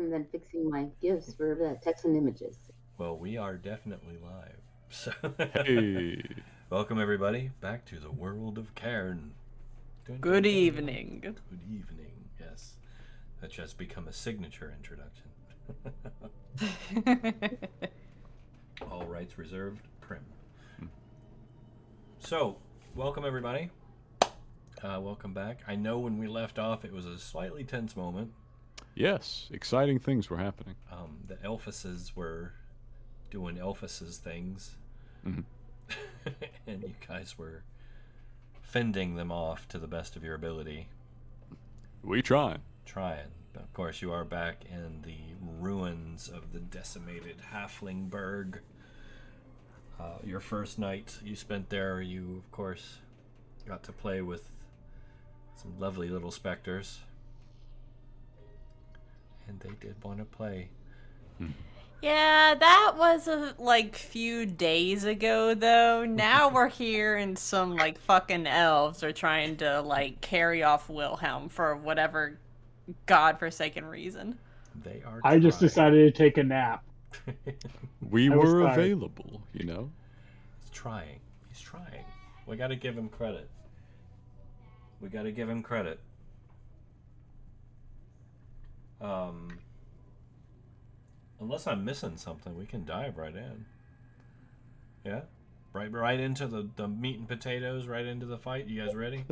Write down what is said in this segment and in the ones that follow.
and then fixing my gifts for the text and images. Well, we are definitely live. So, Hey. welcome everybody back to the world of Cairne. Good evening. Good evening. Yes, that just become a signature introduction. All rights reserved. Prim. So, welcome everybody. Welcome back. I know when we left off, it was a slightly tense moment. Yes, exciting things were happening. The Elphuses were doing Elphuses things, and you guys were fending them off to the best of your ability. We trying. Of course, you are back in the ruins of the decimated Halflingburg. Your first night you spent there, you, of course, got to play with some lovely little specters. And they did want to play. Yeah, that was a few days ago though. Now we're here and some fucking elves are trying to carry off Wilhelm for whatever godforsaken reason. They are I just decided to take a nap. We I was were tired. available, you know? He's trying. We gotta give him credit. Unless I'm missing something, we can dive right in. Yeah? Right into the meat and potatoes, right into the fight. You guys ready?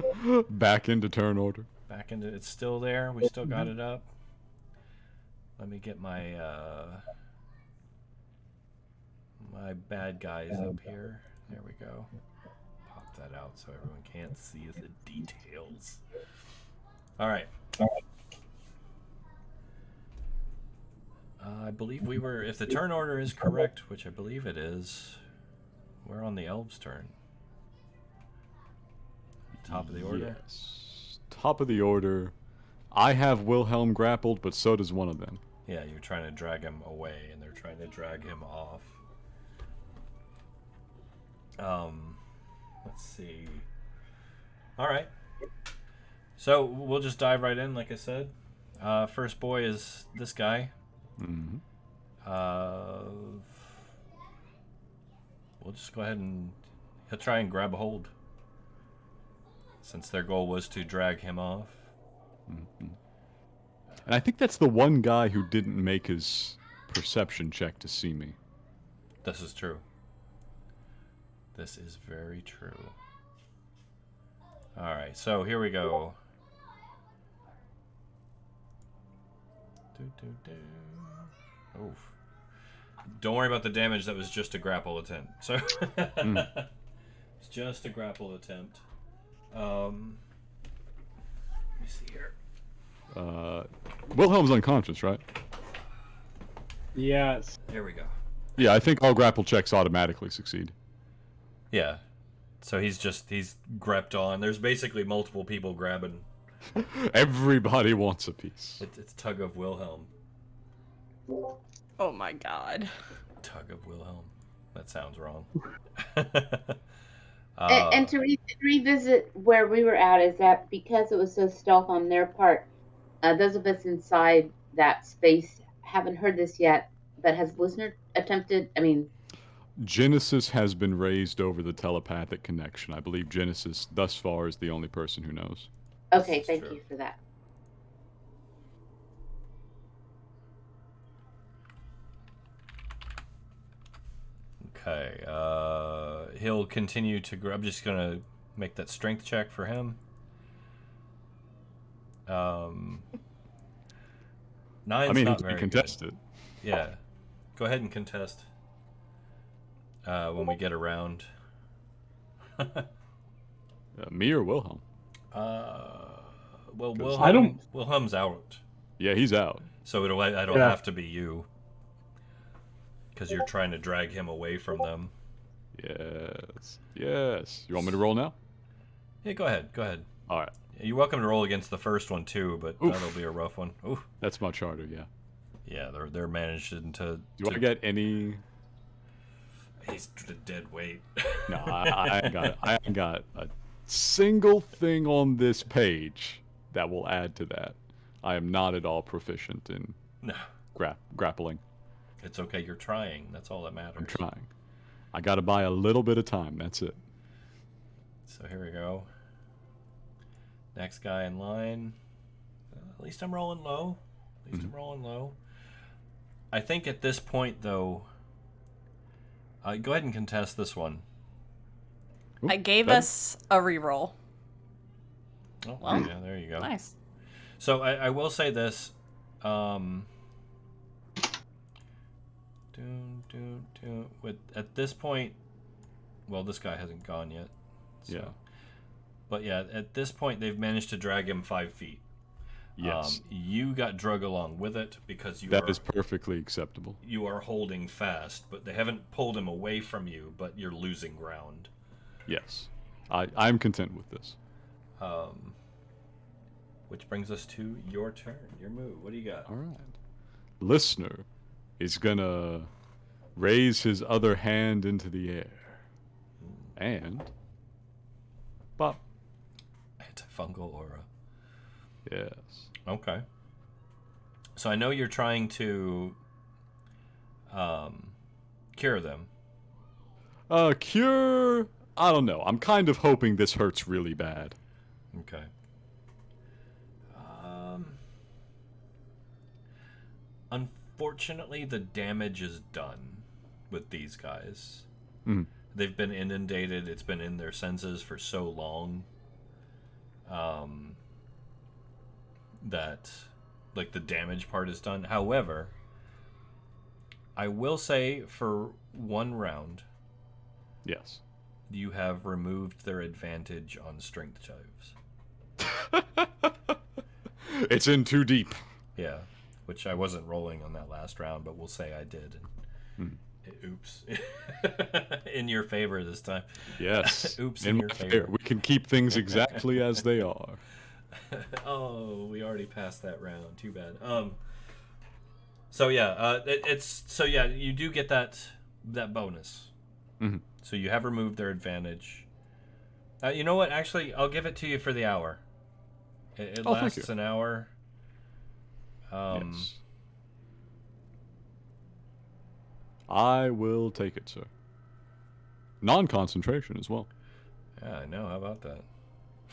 Back into turn order. It's still there. We still got it up. Let me get my my bad guys up here. There we go. Pop that out so everyone can't see the details. All right. I believe we were, if the turn order is correct, which I believe it is, we're on the elves' turn. Top of the order? Yes. Top of the order. I have Wilhelm grappled, but so does one of them. Yeah, you're trying to drag him away, and they're trying to drag him off. Let's see. All right. So we'll just dive right in, like I said. First boy is this guy. Mm-hmm. We'll just go ahead and he'll try and grab a hold, since their goal was to drag him off. Mm-hmm. And I think that's the one guy who didn't make his perception check to see me. This is true. This is very true. Alright, so here we go. Oof. Don't worry about the damage, that was just a grapple attempt. So it's just a grapple attempt. Let me see here. Wilhelm's unconscious, right? Yes. There we go. Yeah, I think all grapple checks automatically succeed. Yeah. So he's grepped on. There's basically multiple people grabbing. Everybody wants a piece. It's tug of Wilhelm. Oh my god. Tug of Wilhelm. That sounds wrong. And to revisit where we were at, is that because it was so stealth on their part, those of us inside that space haven't heard this yet, but has listener attempted, Genesis has been raised over the telepathic connection. I believe Genesis, thus far, is the only person who knows. Okay, thank you for that. Okay, he'll continue to grow. I'm just gonna make that strength check for him. 9's I mean, not he very can contest good. it. Yeah, go ahead and contest when we get around. Me or Wilhelm? Well, Wilhelm's out, Yeah, he's out. so it'll have to be you, because you're trying to drag him away from them. Yes. You want me to roll now? Yeah, go ahead. All right. You're welcome to roll against the first one too, but Oof. that'll be a rough one. Oof. That's much harder, yeah. Yeah, they're managing to. Do you want to get any... He's a dead weight. No, I ain't got a single thing on this page that will add to that. I am not at all proficient in No. grappling. It's okay. You're trying. That's all that matters. I'm trying. I gotta buy a little bit of time. That's it. So here we go. Next guy in line. At least I'm rolling low. I'm rolling low. I think at this point, though, go ahead and contest this one. Ooh, I gave better. us a reroll. Oh, Well, yeah, there you go. Nice. So I will say this. At this point, well, this guy hasn't gone yet. So. Yeah. But yeah, at this point, they've managed to drag him 5 feet. Yes. You got drug along with it because That is perfectly acceptable. you are holding fast, but they haven't pulled him away from you, but you're losing ground. Yes. I'm content with this. Which brings us to your turn, your move. What do you got? All right. Listener is gonna raise his other hand into the air. And bop. Antifungal aura. Yes. Okay. So I know you're trying to cure them. Cure. I don't know. I'm kind of hoping this hurts really bad. Okay. Unfortunately, the damage is done with these guys. Mhm. They've been inundated. It's been in their senses for so long that, like, the damage part is done. However, I will say for one round, Yes. you have removed their advantage on strength saves. It's in too deep. Yeah, which I wasn't rolling on that last round, but we'll say I did. Oops. In your favor this time. Yes. Oops, in your my favor. We can keep things exactly as they are. Oh, we already passed that round. Too bad. So yeah, you do get that bonus. Mm-hmm. So you have removed their advantage. You know what? Actually, I'll give it to you for the hour. It lasts an hour. Yes. I will take it, sir. Non-concentration as well. Yeah, I know. How about that?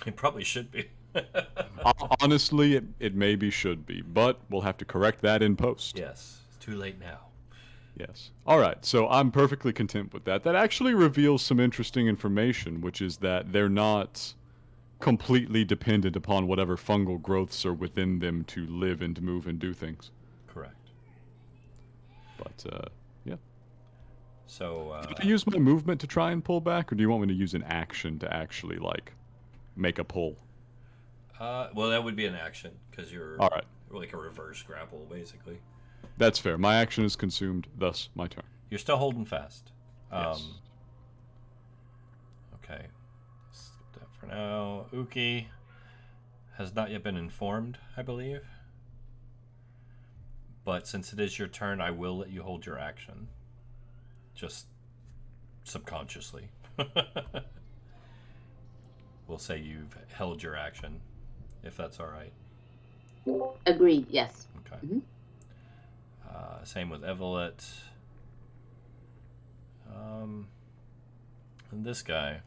It probably should be. Honestly, it maybe should be, but we'll have to correct that in post. Yes, it's too late now. Yes. All right, so I'm perfectly content with that. That actually reveals some interesting information, which is that they're not completely dependent upon whatever fungal growths are within them to live and to move and do things. Correct. But, yeah. So, Can I use my movement to try and pull back, or do you want me to use an action to actually, like, make a pull? well, that would be an action, because you're All right. like a reverse grapple, basically. That's fair. My action is consumed, thus my turn. You're still holding fast. Yes. Okay. Skip that for now. Uki has not yet been informed, I believe. But since it is your turn, I will let you hold your action. Just subconsciously. We'll say you've held your action, if that's all right. Agreed, yes. Okay. Mhm. Same with Evelett. And this guy.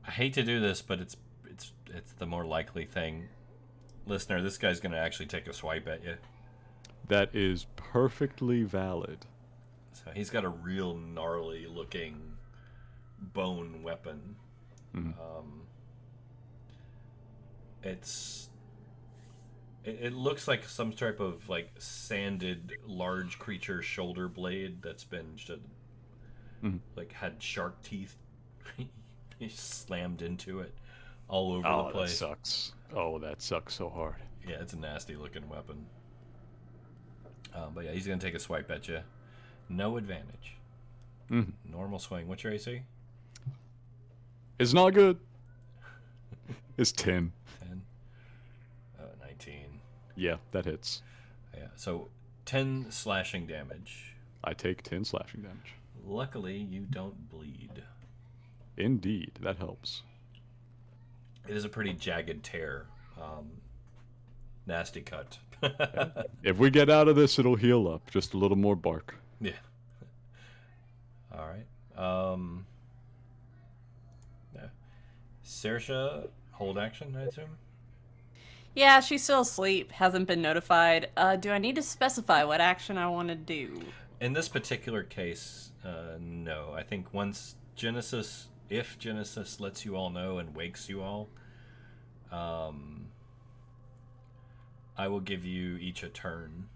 I hate to do this, but it's the more likely thing. Listener, this guy's going to actually take a swipe at you. That is perfectly valid. So he's got a real gnarly looking bone weapon. Mhm. It looks like some type of like sanded large creature shoulder blade that's been like had shark teeth slammed into it all over the place. That sucks. Oh, that sucks so hard. Yeah, it's a nasty looking weapon. But yeah, he's gonna take a swipe at you. No advantage. Normal swing. What's your AC? It's not good. It's 10. 10. 19. Yeah, that hits. Yeah, so 10 slashing damage. I take 10 slashing damage. Luckily, you don't bleed. Indeed, that helps. It is a pretty jagged tear. Nasty cut. If we get out of this, it'll heal up. Just a little more bark. Yeah. All right. Yeah. Saoirse, hold action, I assume? Yeah, she's still asleep, hasn't been notified. Do I need to specify what action I want to do? In this particular case, no. I think once Genesis, if Genesis lets you all know and wakes you all, I will give you each a turn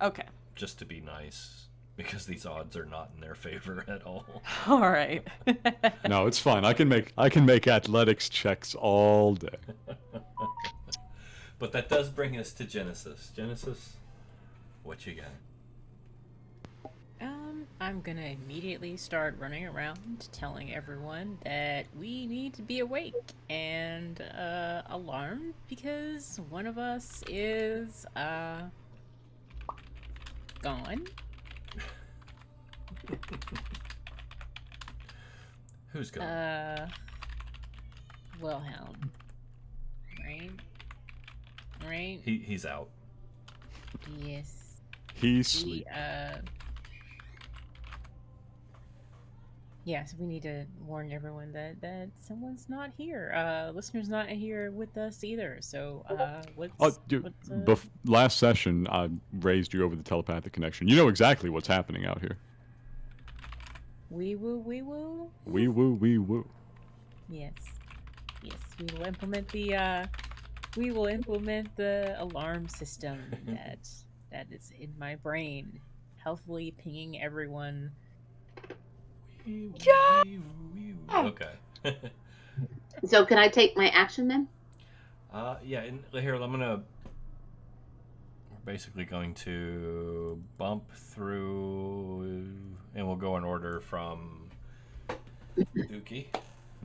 Okay. just to be nice because these odds are not in their favor at all. All right. No, it's fine. I can make athletics checks all day. But that does bring us to Genesis. Genesis, what you got? I'm gonna immediately start running around telling everyone that we need to be awake and alarmed because one of us is gone. Who's going? Wilhelm. Right? Right? He's out. Yes. He's We, sleep. yeah, so we need to warn everyone that someone's not here. Listener's not here with us either. So, Last session, I raised you over the telepathic connection. You know exactly what's happening out here. Wee woo, wee woo. Wee woo, wee woo. Yes, yes, we will implement the alarm system that is in my brain, healthily pinging everyone. Yeah. Okay. So can I take my action then? Yeah. And here, I'm gonna. We're basically going to bump through, and we'll go in order from Uki.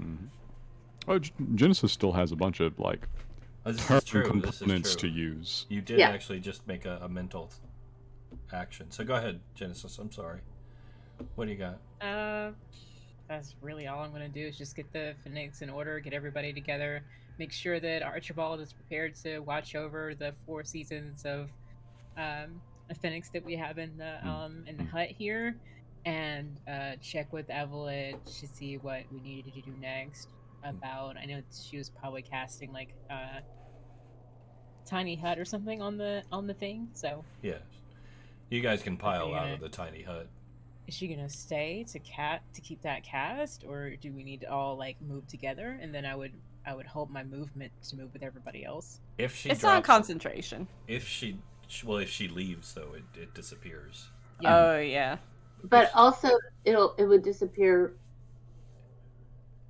Mm-hmm. Oh, Genesis still has a bunch of like Oh, this turn is true. components This is true. to use. You did Yeah. actually just make a mental action. So go ahead, Genesis. I'm sorry. What do you got? That's really all I'm gonna do is just get the Phoenix in order, get everybody together, make sure that Archibald is prepared to watch over the 4 seasons of a Phoenix that we have in the hut here, and check with Evelyn to see what we needed to do next. About, I know she was probably casting like tiny hut or something on the thing. So Yeah. You guys can pile out gonna- of the tiny hut. is she gonna stay to keep that cast, or do we need to all like move together? And then I would hope my movement to move with everybody else. If she It's not drops, concentration. if she leaves though, it disappears. Yeah. Oh, yeah. But also, it would disappear.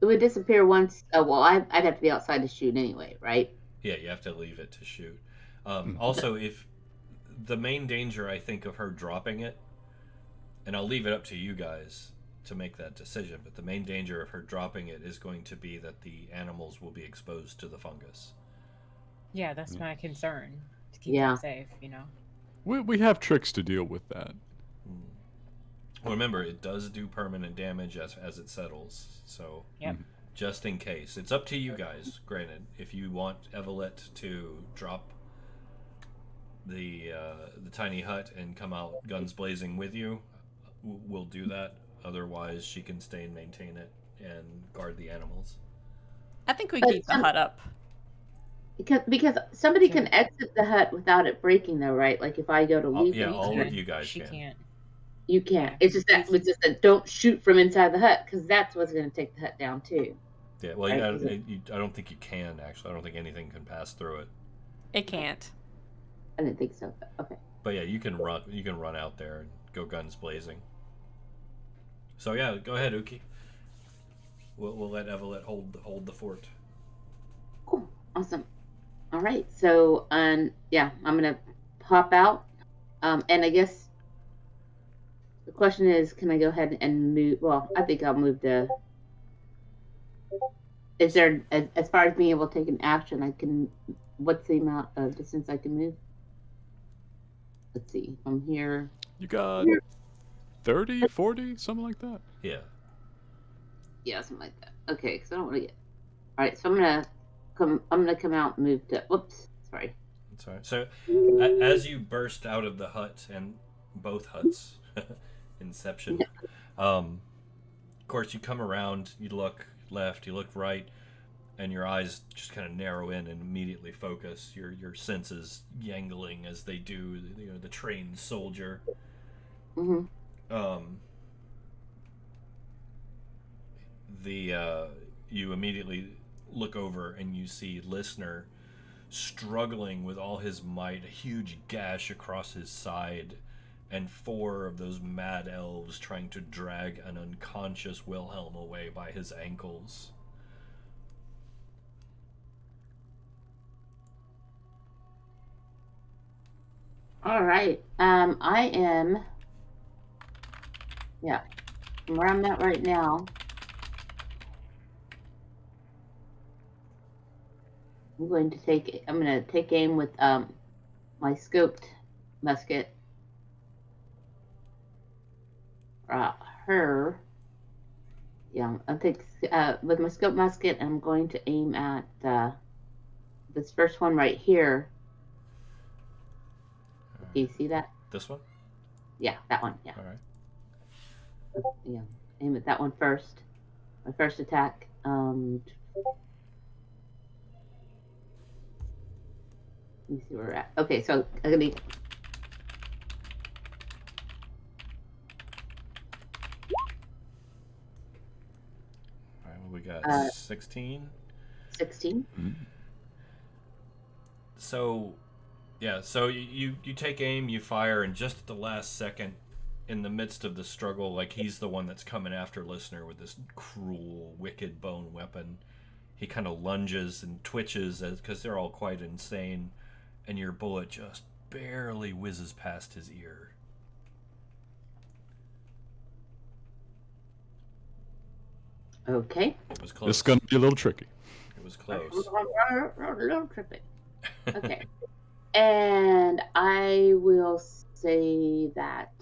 It would disappear once. Oh well, I'd have to be outside to shoot anyway, right? Yeah, you have to leave it to shoot. Also, if the main danger, I think, of her dropping it, and I'll leave it up to you guys to make that decision, but the main danger of her dropping it is going to be that the animals will be exposed to the fungus. Yeah, that's my concern, to keep Yeah. them safe. You know. We have tricks to deal with that. Well, remember, it does do permanent damage as it settles, so Yep. just in case. It's up to you guys, granted. If you want Evelette to drop the tiny hut and come out guns blazing with you, we'll do that. Otherwise, she can stay and maintain it and guard the animals. I think we But keep the hut up. Because somebody can exit the hut without it breaking, though, right? Like if I go to leave, Yeah, it, all can't. of you guys She can. can't. You can't. Yeah. It's just that don't shoot from inside the hut because that's what's going to take the hut down too. Yeah, well, Right, I don't think you can actually. I don't think anything can pass through it. It can't. I didn't think so. But okay. But yeah, you can run. You can run out there and go guns blazing. So yeah, go ahead, Uki. We'll let Evelette hold the fort. Cool. Awesome. All right. So, yeah, I'm gonna pop out. And I guess the question is, can I go ahead and move? Well, I think I'll move to. Is there, as far as being able to take an action, I can. What's the amount of distance I can move? Let's see. From here. You got 30, 40, something like that. Yeah. Yeah, something like that. Okay, because I don't want to get. All right, so I'm gonna I'm gonna come out and move to. Whoops, sorry. That's all right. So, as you burst out of the hut and both huts, Inception. Of course, you come around. You look left. You look right. And your eyes just kind of narrow in and immediately focus. Your senses yangling as they do, the trained soldier. Mm-hmm. You immediately look over and you see Listener struggling with all his might, a huge gash across his side, and 4 of those mad elves trying to drag an unconscious Wilhelm away by his ankles. All right. I am. Yeah, where I'm at right now. I'm going to take aim with my scoped musket. Her. Yeah, I'll take with my scoped musket. I'm going to aim at this first one right here. Do you see that? This one? Yeah, that one. Yeah. All right. Yeah, aim at that one first. My first attack. Let me see where we're at. Okay, so I'm gonna. All right. Well, we got 16. 16. Mm-hmm. So, yeah. So you take aim, you fire, and just at the last second, in the midst of the struggle, like he's the one that's coming after Listener with this cruel, wicked bone weapon. He kind of lunges and twitches because they're all quite insane, and your bullet just barely whizzes past his ear. Okay. It was close. It's gonna be a little tricky. It was close. A little trippy. Okay. And I will say that.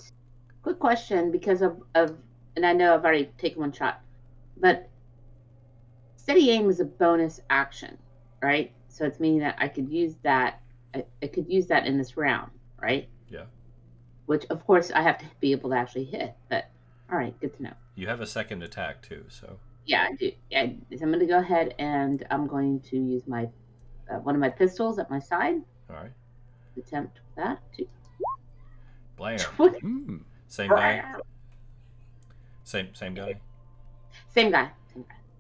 Quick question, because of, and I know I've already taken one shot, but steady aim is a bonus action, right? So it's meaning that I could use that. I could use that in this round, right? Yeah. Which, of course, I have to be able to actually hit. But all right, good to know. You have a second attack too, so. Yeah, I do. So I'm going to go ahead and I'm going to use my one of my pistols at my side. All right. Attempt that too. Blam. Mm. Same guy. Same guy. Same guy. Same guy.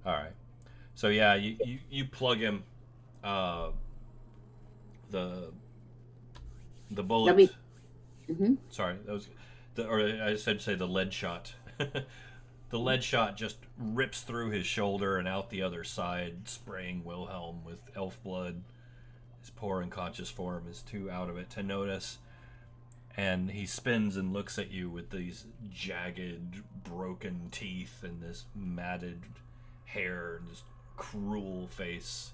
All right. So yeah, you plug him. The bullet. Mm-hmm. Sorry, that was or I said say the lead shot. The lead shot just rips through his shoulder and out the other side, spraying Wilhelm with elf blood. His poor unconscious form is too out of it to notice. And he spins and looks at you with these jagged, broken teeth and this matted hair and this cruel face.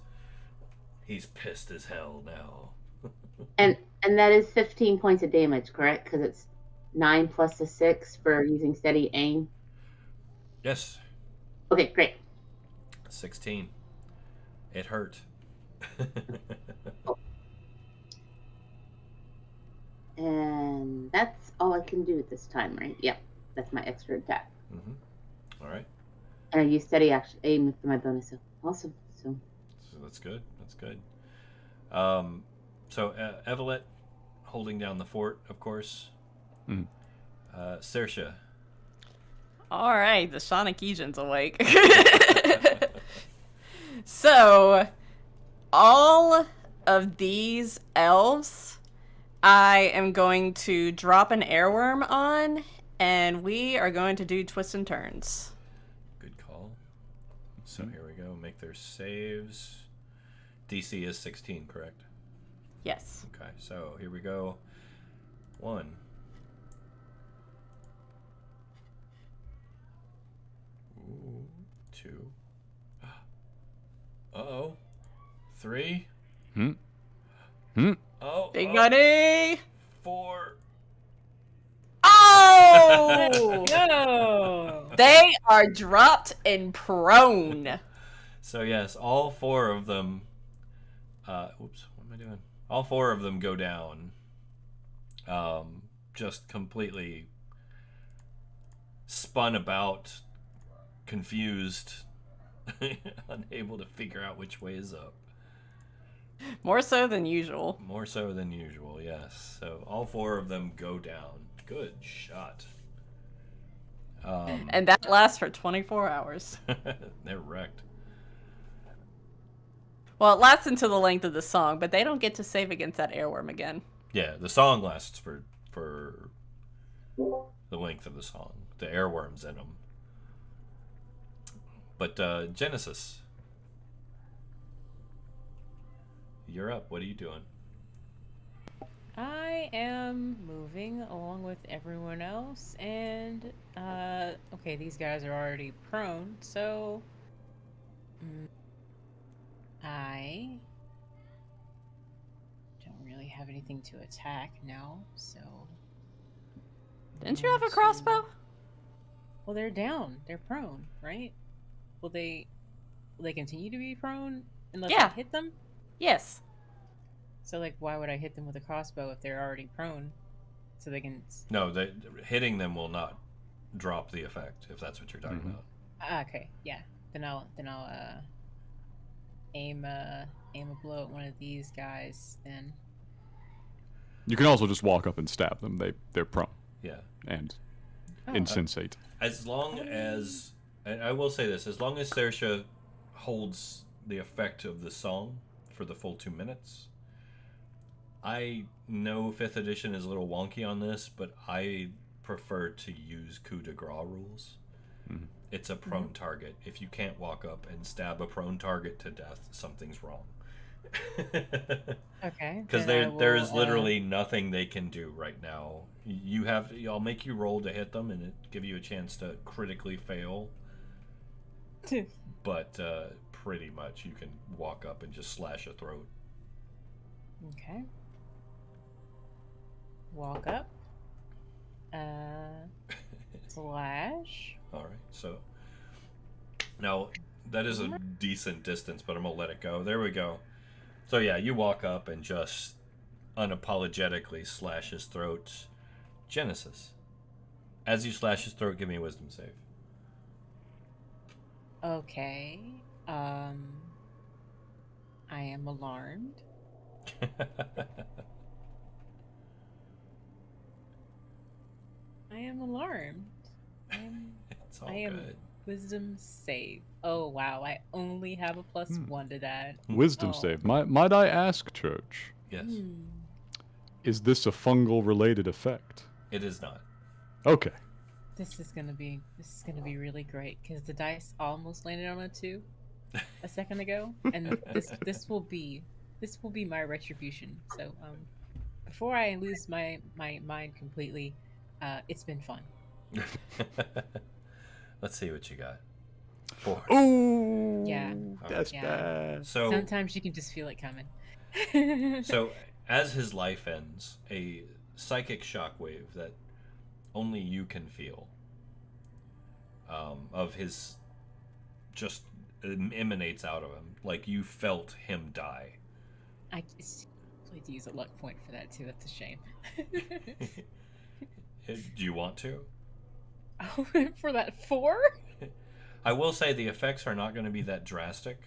He's pissed as hell now. And that is 15 points of damage, correct? Because it's 9 plus the 6 for using steady aim. Yes. Okay, great. 16. It hurt. And that's all I can do at this time, right? Yep, that's my extra attack. Mm-hmm. All right. And I use steady aim for my bonus. So awesome. So that's good. That's good. So Evelette holding down the fort, of course. Mm. Saoirse. All right, the Sonic Agent's awake. So, all of these elves, I am going to drop an airworm on, and we are going to do twists and turns. Good call. So here we go. Make their saves. DC is 16, correct? Yes. Okay, so here we go. 1. Ooh, 2. Uh-oh. 3. Hmm. Hmm. Oh. Big buddy! 4. Oh! No. They are dropped and prone. So yes, all 4 of them Oops, what am I doing? All four of them go down. Just completely spun about, confused, unable to figure out which way is up. More so than usual. More so than usual, yes. So all four of them go down. Good shot. And that lasts for 24 hours. They're wrecked. Well, it lasts until the length of the song, but they don't get to save against that airworm again. Yeah, the song lasts for the length of the song. The airworms in them. But Genesis, you're up. What are you doing? I am moving along with everyone else, and okay, these guys are already prone, so I don't really have anything to attack now, so. Didn't you have a crossbow? Well, they're down. They're prone, right? Will they continue to be prone unless I hit them? Yes. So, like, why would I hit them with a crossbow if they're already prone? So they can. No, hitting them will not drop the effect, if that's what you're talking about. Okay, yeah. Then I'll aim a blow at one of these guys. Then You can also just walk up and stab them. They're prone Yeah. and insensate. As long as, and I will say this, as long as Saoirse holds the effect of the song for the full 2 minutes, I know 5th edition is a little wonky on this, but I prefer to use coup de grace rules. Mhm. It's a prone target. If you can't walk up and stab a prone target to death, something's wrong. Okay. Because there is literally nothing they can do right now. I'll make you roll to hit them and give you a chance to critically fail. But pretty much you can walk up and just slash a throat. Okay. Walk up. Slash. All right, so now that is a decent distance, but I'm gonna let it go. There we go. So yeah, you walk up and just unapologetically slash his throat. Genesis, as you slash his throat, give me a wisdom save. Okay. I am alarmed. I am alarmed. It's all I am good. wisdom save. Oh wow, I only have a +1 to that. Wisdom save. Might I ask, Church? Yes, Is this a fungal related effect? it is not. Okay. This is gonna be really great because the dice almost landed on a 2 a second ago, and this will be my retribution. So before I lose my mind completely, it's been fun. Let's see what you got. 4. Ooh. Yeah. That's Yeah. bad. So Sometimes you can just feel it coming. So, as his life ends, a psychic shockwave that only you can feel of his just emanates out of him, like you felt him die. I just need to use a luck point for that too. That's a shame. Do you want to? Oh, for that 4? I will say the effects are not going to be that drastic.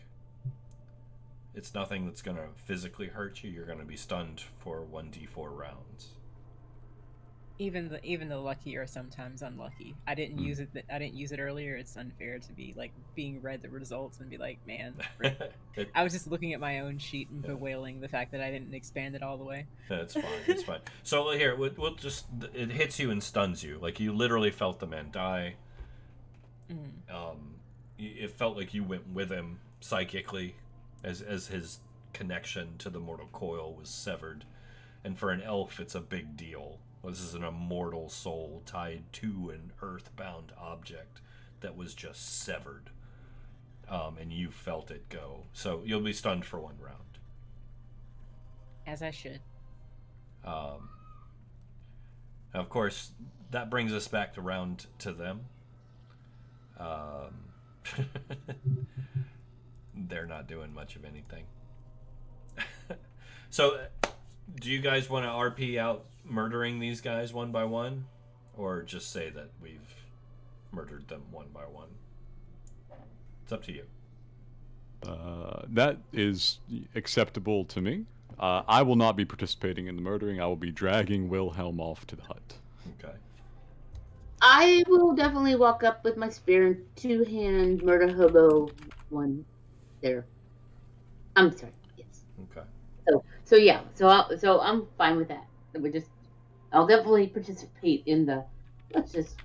It's nothing that's going to physically hurt you. You're going to be stunned for 1d4 rounds. Even the lucky are sometimes unlucky. I didn't use it. I didn't use it earlier. It's unfair to be like being read the results and be like, man. I was just looking at my own sheet and bewailing the fact that I didn't expand it all the way. That's fine. It's fine. So here, we'll just, it hits you and stuns you. Like you literally felt the man die. It felt like you went with him psychically, as his connection to the mortal coil was severed. And for an elf, it's a big deal. This is an immortal soul tied to an earthbound object that was just severed. And you felt it go. So you'll be stunned for 1 round. As I should. Of course, that brings us back around to them. They're not doing much of anything. So, do you guys want to RP out murdering these guys one by one? Or just say that we've murdered them one by one? It's up to you. That is acceptable to me. I will not be participating in the murdering. I will be dragging Wilhelm off to the hut. Okay. I will definitely walk up with my spear and two-hand murder hobo one there. I'm sorry. Yes. Okay. So yeah. So I'm fine with that. I'll definitely participate in the. Let's just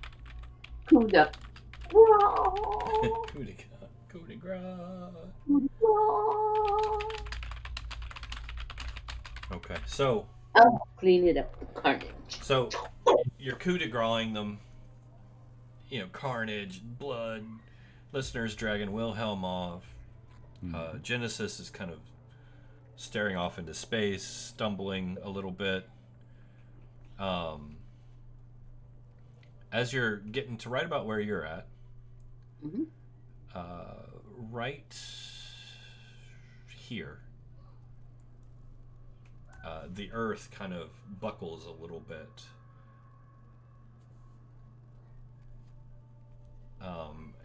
coup de. Coup de grace. Okay. So. I'll clean it up. Carnage. So, you're coup de graceing them. You know, carnage, blood. Listeners dragging Wilhelm off. Genesis is kind of staring off into space, stumbling a little bit. As you're getting to right about where you're at, Mm-hmm. right here, the earth kind of buckles a little bit.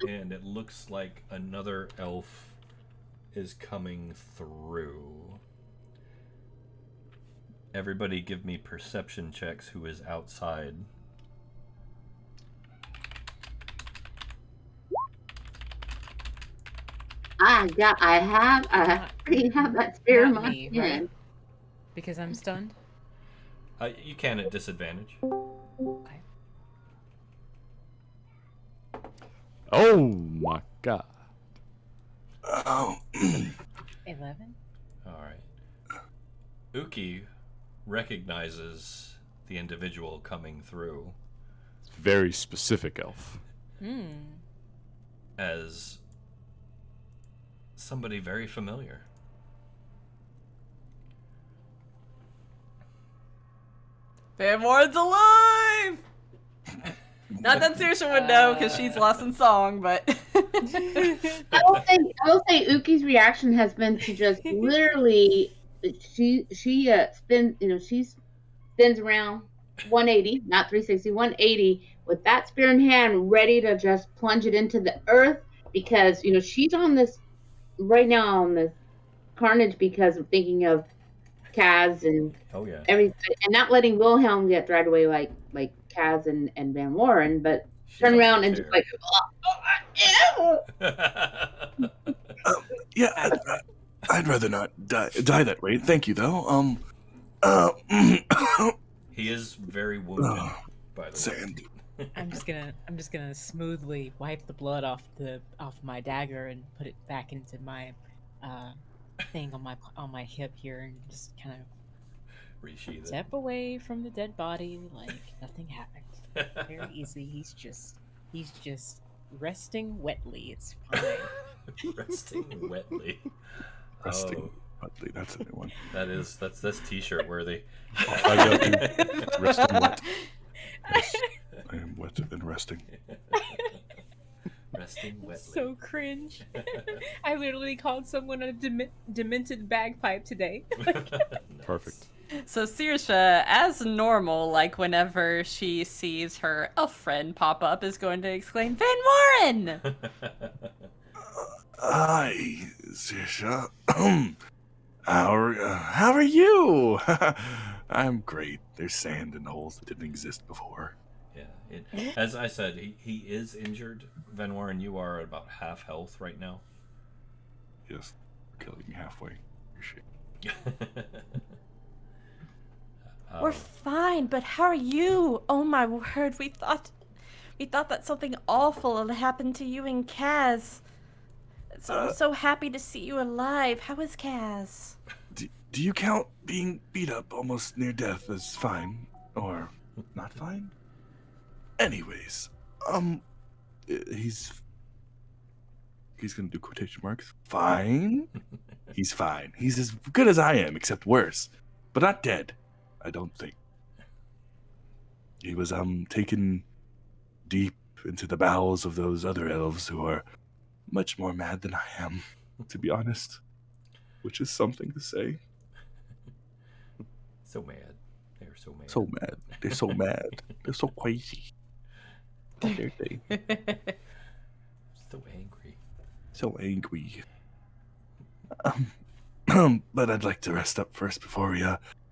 And it looks like another elf is coming through. Everybody give me perception checks who is outside. I already have that spear in Not my me, hand. right? Because I'm stunned. You can at disadvantage. Okay. Oh my god. Oh. 11. All right. Uki recognizes the individual coming through Very specific elf. as somebody very familiar. Van Warren's alive! Not that Saoirse would know because she's lost in song, but I will say Uki's reaction has been to just literally she spins around 180, not 360, 180 with that spear in hand, ready to just plunge it into the earth because she's on this right now on this carnage because I'm thinking of Kaz and Oh yeah. everything, and not letting Wilhelm get dragged away like Kaz and Van Warren, but She's turn on around the and just tear. like, Yeah, I'd rather not die that way. Thank you, though. He is very wounded, by the way. Sand. I'm just gonna smoothly wipe the blood off my dagger and put it back into my thing on my hip here and just kind of Resheath it. step away from the dead body like nothing happened. Very easy. He's just resting wetly. It's fine. Resting wetly. Resting. Oh, That's a new one. that's t-shirt worthy. I got you. Resting wet. Yes, I am wet and resting. Resting wetly. So cringe. I literally called someone a demented bagpipe today. Perfect. so Saoirse, as normal, like whenever she sees her elf friend pop up, is going to exclaim, "Van Warren!" Hi, Saoirse. How are you? I'm great. There's sand in holes that didn't exist before. Yeah. As I said, he is injured. Van Warren, you are at about half health right now. Just killing me halfway. Appreciate We're fine, but how are you? Oh my word, we thought that something awful had happened to you and Kaz. So I'm so happy to see you alive. How is Kaz? Do you count being beat up almost near death as fine? Or not fine? Anyways, he's gonna do quotation marks. Fine? He's fine. He's as good as I am, except worse. But not dead, I don't think. He was, taken deep into the bowels of those other elves who are much more mad than I am, to be honest. Which is something to say. So mad. They're so mad. So mad. They're so mad. They're so crazy. How dare they? So angry. So angry. But I'd like to rest up first before we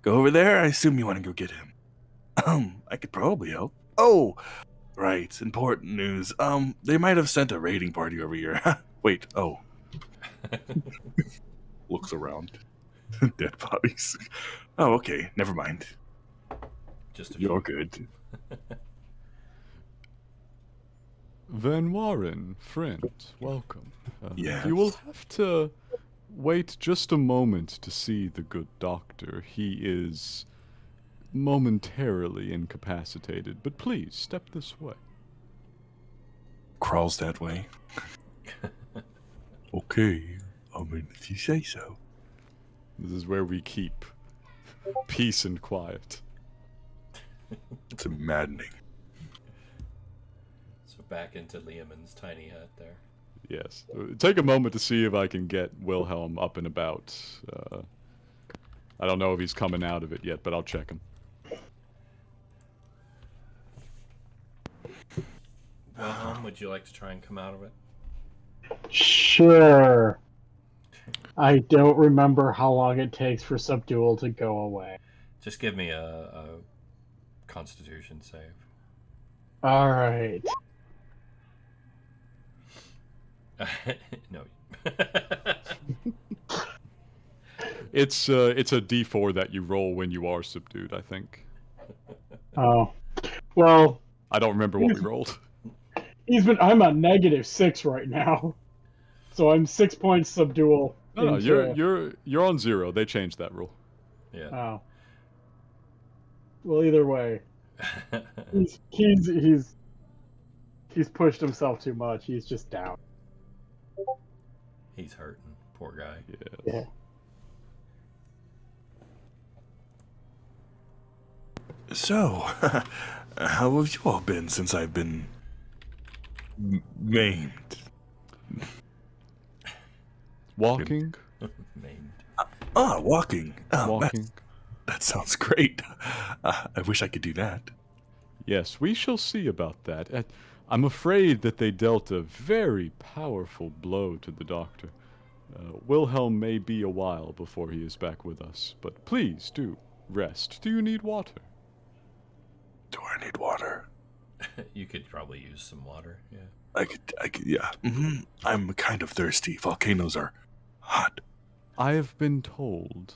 go over there. I assume you want to go get him. I could probably help. Oh, right. Important news. They might have sent a raiding party over here. Wait. Oh. Looks around. Dead bodies. Oh, okay. Never mind. Just a You're few. good. Van Warren, friend, welcome. Yes. You will have to wait just a moment to see the good doctor. He is momentarily incapacitated, but please step this way. Crawls that way. Okay. I mean, if you say so. This is where we keep peace and quiet. It's maddening. So back into Liamon's tiny hut there. Yes. Take a moment to see if I can get Wilhelm up and about. I don't know if he's coming out of it yet, but I'll check him. Wilhelm, would you like to try and come out of it? Sure. I don't remember how long it takes for Subdual to go away. Just give me a Constitution save. All right. No. It's a D4 that you roll when you are subdued, I think. Oh. Well, I don't remember what we rolled. I'm on -6 right now. So I'm 6 points Subdual. No, into... you're on 0. They changed that rule. Yeah. Oh. Well, either way, he's pushed himself too much. He's just down. He's hurting. Poor guy. Yeah. So, how have you all been since I've been maimed? Walking? Maimed. Walking. Oh, Walking. That sounds great. I wish I could do that. Yes, we shall see about that. I'm afraid that they dealt a very powerful blow to the doctor. Wilhelm may be a while before he is back with us, but please do rest. Do you need water? Do I need water? You could probably use some water. Yeah. I could, yeah. I'm kind of thirsty. Volcanoes are hot. I have been told.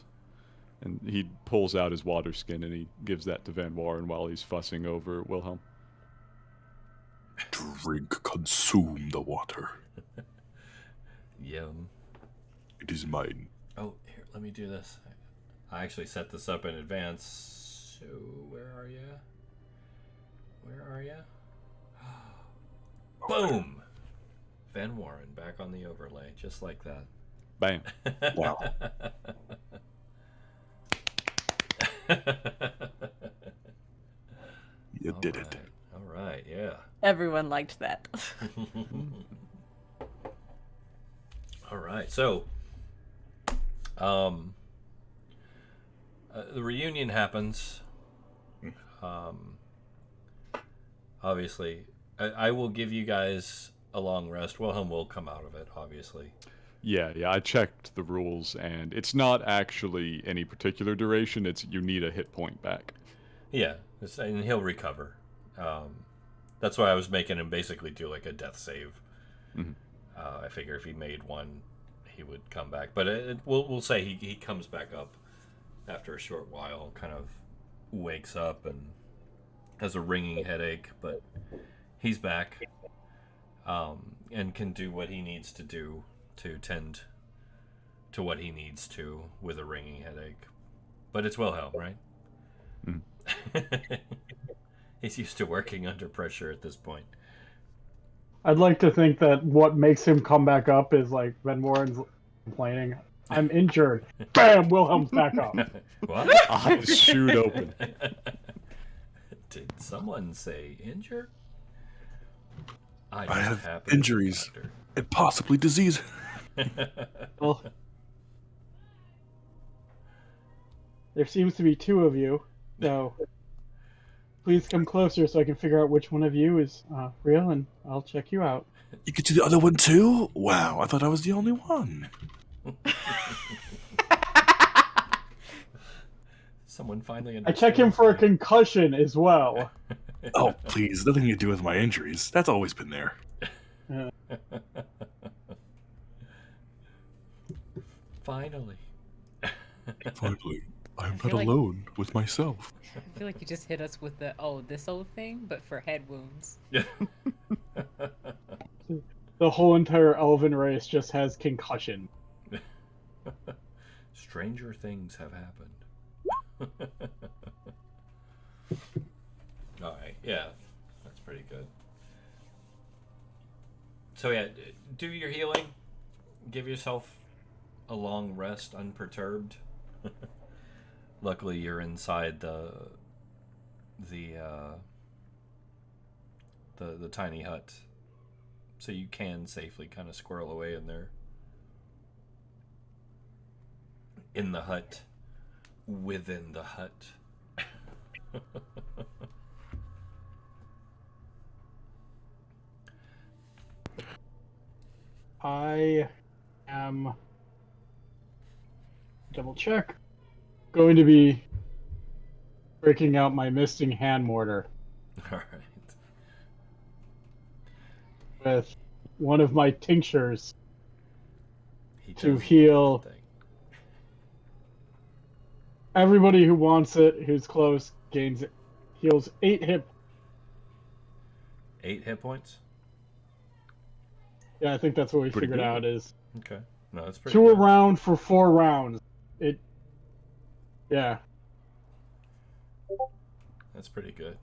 And he pulls out his water skin and he gives that to Van Warren while he's fussing over Wilhelm. Drink, consume the water. Yum. It is mine. Oh, here, let me do this. I actually set this up in advance. So, where are you? Where are you? Boom! Van Warren back on the overlay, just like that. Bam. Wow. You did it. All right, yeah. Everyone liked that. All right, so the reunion happens. Obviously, I will give you guys a long rest. Wilhelm will come out of it, obviously. Yeah, I checked the rules, and it's not actually any particular duration. It's you need a hit point back. Yeah, and he'll recover. That's why I was making him basically do like a death save. Mm-hmm. I figure if he made one, he would come back. But we'll say he comes back up after a short while, kind of wakes up and has a ringing headache, but he's back and can do what he needs to do to tend to what he needs to with a ringing headache. But it's Wilhelm, right? He's used to working under pressure at this point. I'd like to think that what makes him come back up is like Van Warren's complaining. I'm injured. Bam! Wilhelm's back up. What? Eyes shoot open. Did someone say injured? I just have happen to be injuries. doctor. And possibly disease. Well, There seems to be two of you, so please come closer so I can figure out which one of you is real, and I'll check you out. You could do the other one too? Wow, I thought I was the only one. Someone finally I understands. check him for a me. concussion as well. Oh, please, nothing to do with my injuries. That's always been there. Finally. Finally, I'm not feel like- alone with myself. I feel like you just hit us with the this old thing, but for head wounds. The whole entire elven race just has concussion. Stranger things have happened. Alright, yeah. That's pretty good. So yeah, do your healing. Give yourself a long rest unperturbed. Luckily you're inside the tiny hut. So you can safely kind of squirrel away in there. In the hut. Within the hut. I am double check. Going to be breaking out my misting hand mortar Alright. with one of my tinctures He to does heal that thing. everybody who wants it, who's close, heals 8 hit. 8 hit points? Yeah, I think that's what we Pretty figured good. out is Okay. No, that's pretty 2 good. around for 4 rounds. Yeah. That's pretty good.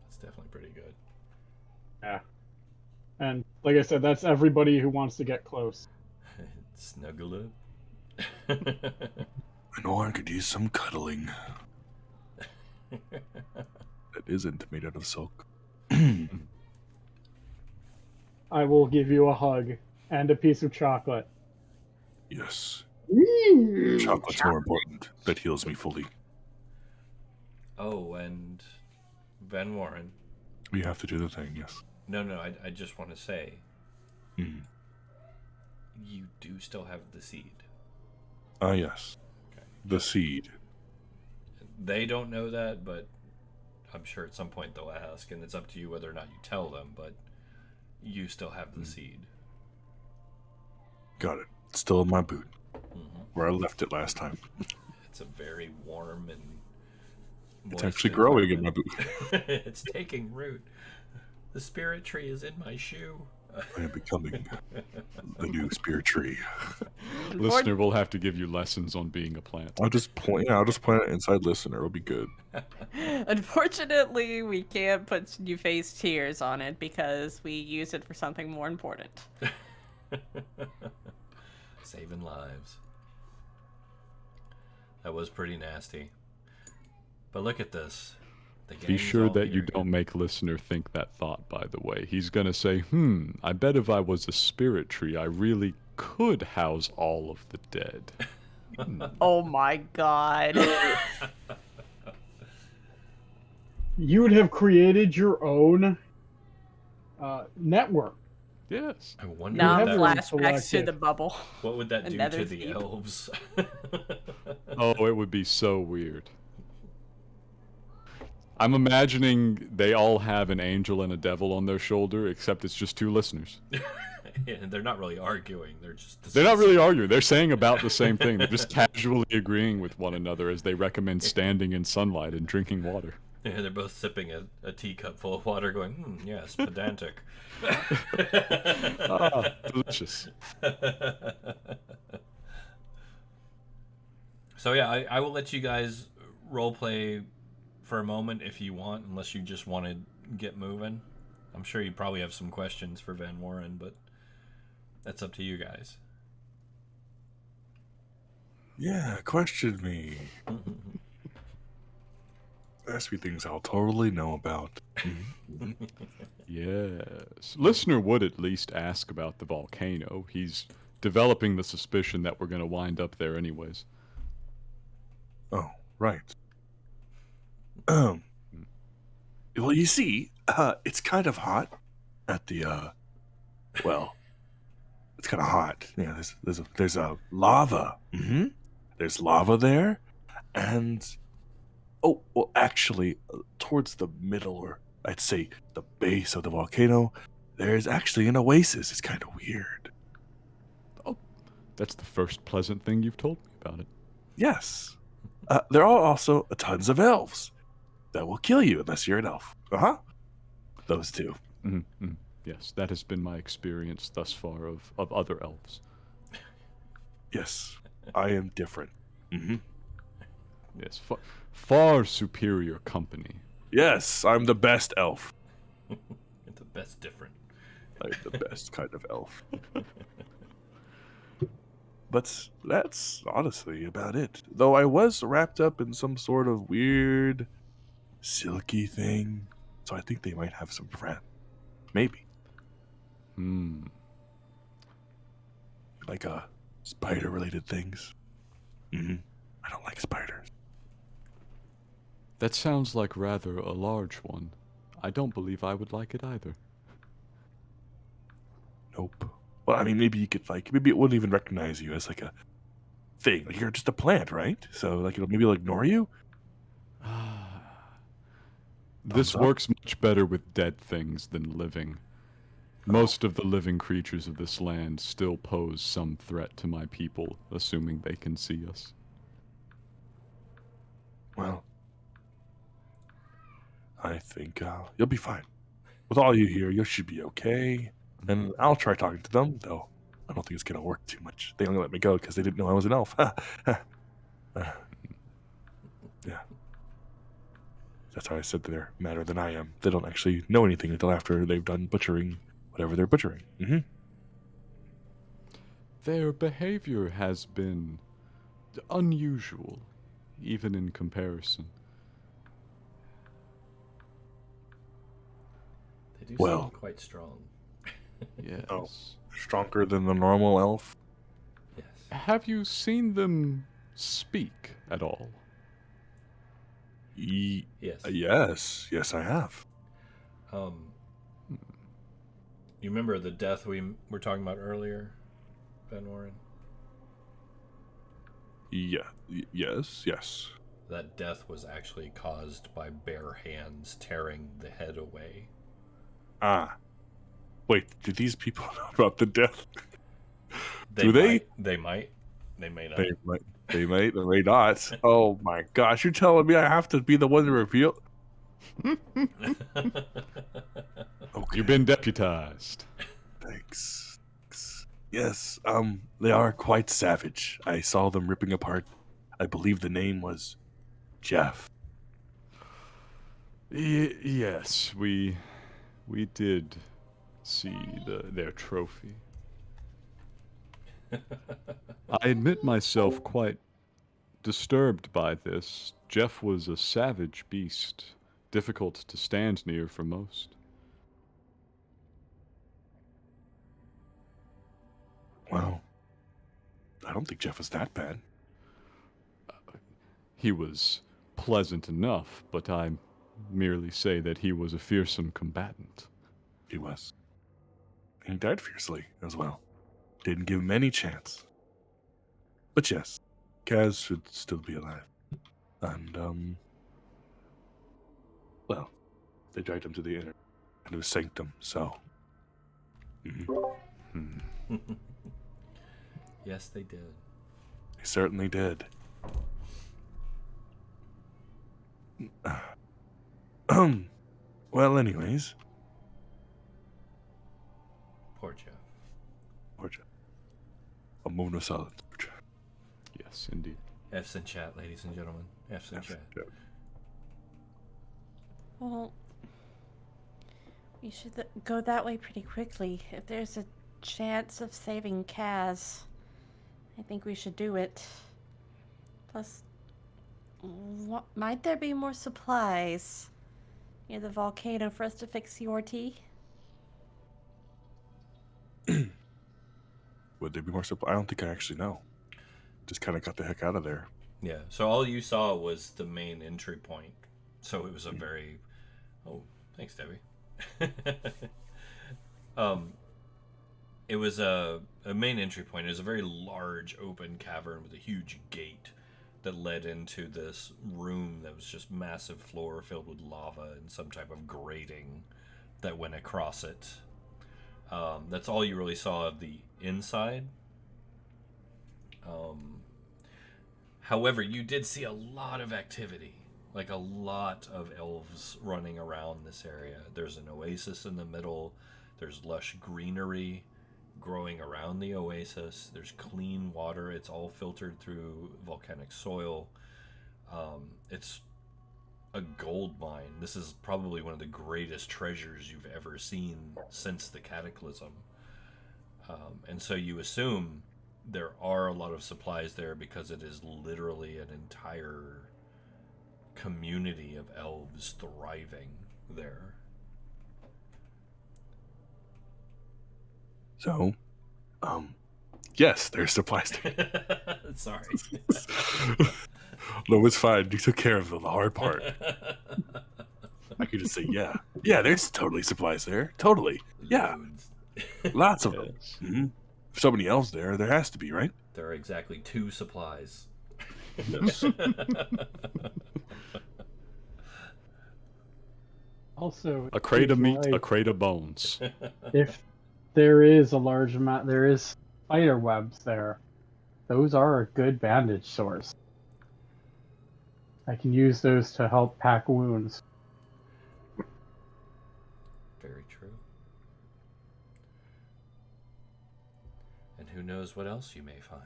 That's definitely pretty good. Yeah. And like I said, that's everybody who wants to get close. Snuggle up. Benorin could use some cuddling. That isn't made out of silk. I will give you a hug and a piece of chocolate. Yes. Mm, Chocolate's more important. That heals me fully. Oh, and Van Warren. We have to do the thing, yes. No, I just want to say, Mm. you do still have the seed. Ah, yes. Okay. The seed. They don't know that, but I'm sure at some point they'll ask, and it's up to you whether or not you tell them, but you still have the seed. Got it. It's still in my boot, Mm-hmm. where I left it last time. It's a very warm and It's moist actually growing in my environment. boot. It's taking root. The spirit tree is in my shoe. I am becoming the new spirit tree. Listener, we'll have to give you lessons on being a plant. I'll just point it inside listener. It'll be good. Unfortunately, we can't put you face tears on it because we use it for something more important. Saving lives. That was pretty nasty. But look at this. The Be gang's sure all that you here. don't make listener think that thought, by the way. He's gonna say, I bet if I was a spirit tree, I really could house all of the dead. Oh my god. You would have created your own network. Yes. I wonder Now what, have that, your- flashbacks to selective. the bubble. what would that do Another to the thief. elves? Oh, it would be so weird. I'm imagining they all have an angel and a devil on their shoulder, except it's just 2 listeners. Yeah, they're not really arguing. They're just They're not really arguing. They're saying about the same thing. They're just casually agreeing with one another as they recommend standing in sunlight and drinking water. Yeah, they're both sipping a teacup full of water, going, yes, pedantic. Ah, delicious. So yeah, I will let you guys roleplay for a moment if you want, unless you just want to get moving. I'm sure you probably have some questions for Van Warren, but that's up to you guys. Yeah, question me. Ask me things I'll totally know about. Yes. Listener would at least ask about the volcano. He's developing the suspicion that we're going to wind up there anyways. Oh, Right. Um. Well, you see, it's kind of hot at the well, it's kind of hot. Yeah, there's a lava. There's lava there, and oh, well, actually, towards the middle, or I'd say the base of the volcano, there's actually an oasis. It's kind of weird. Oh, that's the first pleasant thing you've told me about it. Yes, there are also tons of elves that will kill you unless you're an elf. Those two. Mm-hmm. Yes, that has been my experience thus far of other elves. Yes, I am different. Yes, far superior company. Yes, I'm the best elf. The best different. I'm the best kind of elf. But that's honestly about it. Though I was wrapped up in some sort of weird, silky thing. So I think they might have some friends. Maybe. Hmm. Like spider related things. I don't like spiders. That sounds like rather a large one. I don't believe I would like it either. Nope. Well, I mean, maybe you could maybe it wouldn't even recognize you as like a thing. Like you're just a plant, right? So like maybe it'll ignore you. This Thumbs up? works much better with dead things than living. Most of the living creatures of this land still pose some threat to my people, assuming they can see us. Well, I think you'll be fine. With all you here, you should be okay. And I'll try talking to them, though I don't think it's gonna work too much. They only let me go because they didn't know I was an elf. Yeah. That's how I said they're madder than I am. They don't actually know anything until after they've done butchering whatever they're butchering. Their behavior has been unusual, even in comparison. They do Well. seem quite strong. Yes. Oh. Stronger than the normal elf? Yes. Have you seen them speak at all? Yes. Yes, I have. You remember the death we were talking about earlier, Ben Warren? Yeah, yes. That death was actually caused by bare hands tearing the head away. Wait, do these people know about the death? They Do they? Might, they might. They may not. They may not. Oh my gosh, you're telling me I have to be the one to reveal? Okay. You've been deputized. Thanks. Yes, they are quite savage. I saw them ripping apart. I believe the name was Jeff. Yes, we did see their trophy. I admit myself quite disturbed by this. Jeff was a savage beast, difficult to stand near for most. Well, I don't think Jeff was that bad. He was pleasant enough, but I merely say that he was a fearsome combatant. He was. He died fiercely as well. Didn't give him any chance. But yes, Kaz should still be alive. And, well, they dragged him to the inner into his sanctum, so. Yes, they did. They certainly did. Well, anyways. Poor Jeff. Poor Jeff. A moon of silence. Yes, indeed. F's in chat, ladies and gentlemen. F's in chat. Well, we should go that way pretty quickly. If there's a chance of saving Kaz, I think we should do it. Plus, might there be more supplies near the volcano for us to fix your tea? Would there be more supply? I don't think I actually know. Just kind of got the heck out of there. Yeah. So all you saw was the main entry point. So it was a very. Oh, thanks, Debbie. um, it was a main entry point. It was a very large open cavern with a huge gate that led into this room that was just massive floor filled with lava and some type of grating that went across it. That's all you really saw of the inside. Um, However, you did see a lot of activity, like a lot of elves running around this area. There's an oasis in the middle, there's lush greenery growing around the oasis, there's clean water, it's all filtered through volcanic soil. It's a gold mine. This is probably one of the greatest treasures you've ever seen since the cataclysm. And so you assume there are a lot of supplies there because it is literally an entire community of elves thriving there. So, yes, there's supplies there. Sorry. No, it's fine. You took care of the hard part. I could just say, yeah. Yeah, there's totally supplies there. Totally. Yeah. Loads. Lots of them. Yes. Mm-hmm. So many elves there has to be, right? There are exactly 2 supplies. Also, A crate of if, meat, a like, crate of bones. if there is a large amount, there is spider webs there. Those are a good bandage source. I can use those to help pack wounds. Very true. And who knows what else you may find.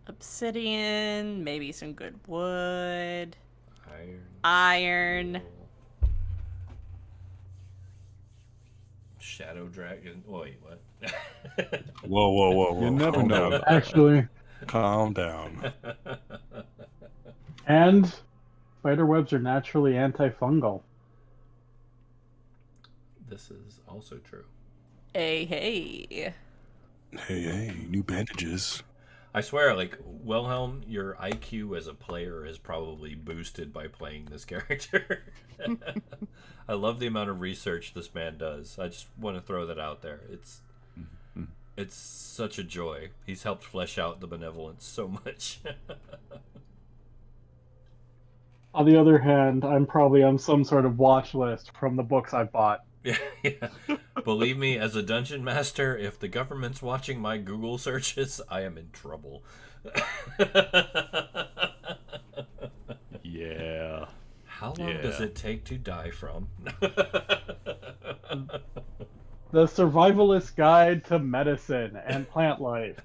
Obsidian, maybe some good wood. Iron. Iron. Shadow dragon. Wait, what? Whoa. You never Calm know. down. Actually, Calm down. and spider webs are naturally antifungal. This is also true. Hey. Hey, new bandages. I swear, like, Wilhelm, your IQ as a player is probably boosted by playing this character. I love the amount of research this man does. I just want to throw that out there. It's such a joy. He's helped flesh out the benevolence so much. On the other hand, I'm probably on some sort of watch list from the books I bought. Yeah. Believe me, as a dungeon master, if the government's watching my Google searches, I am in trouble. Yeah. How long does it take to die from? The Survivalist Guide to Medicine and Plant Life.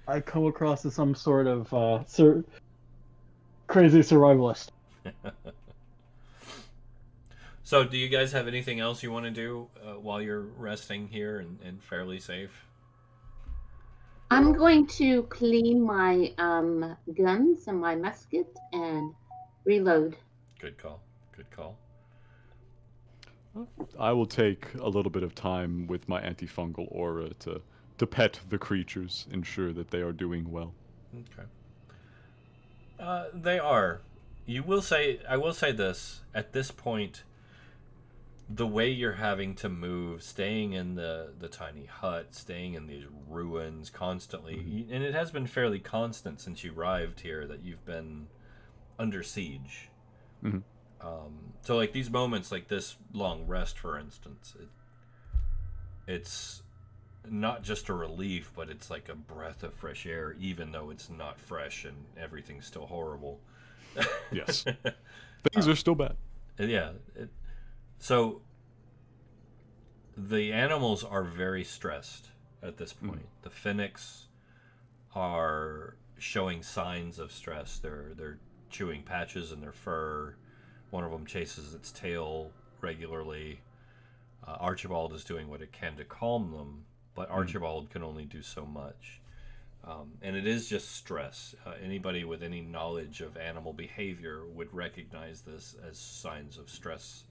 I come across as some sort of crazy survivalist. So, do you guys have anything else you want to do while you're resting here and fairly safe? I'm going to clean my guns and my musket and reload. Good call. Good call. I will take a little bit of time with my antifungal aura to pet the creatures, ensure that they are doing well. Okay. They are. I will say this. At this point, the way you're having to move, staying in the tiny hut, staying in these ruins constantly, and it has been fairly constant since you arrived here that you've been under siege. Mm-hmm. So, like, these moments, like this long rest, for instance, it's not just a relief, but it's like a breath of fresh air, even though it's not fresh and everything's still horrible. Yes. Things are still bad. Yeah. So the animals are very stressed at this point. The Phoenix are showing signs of stress. They're chewing patches in their fur. One of them chases its tail regularly. Archibald is doing what it can to calm them, but Archibald can only do so much. And it is just stress. Anybody with any knowledge of animal behavior would recognize this as signs of stress,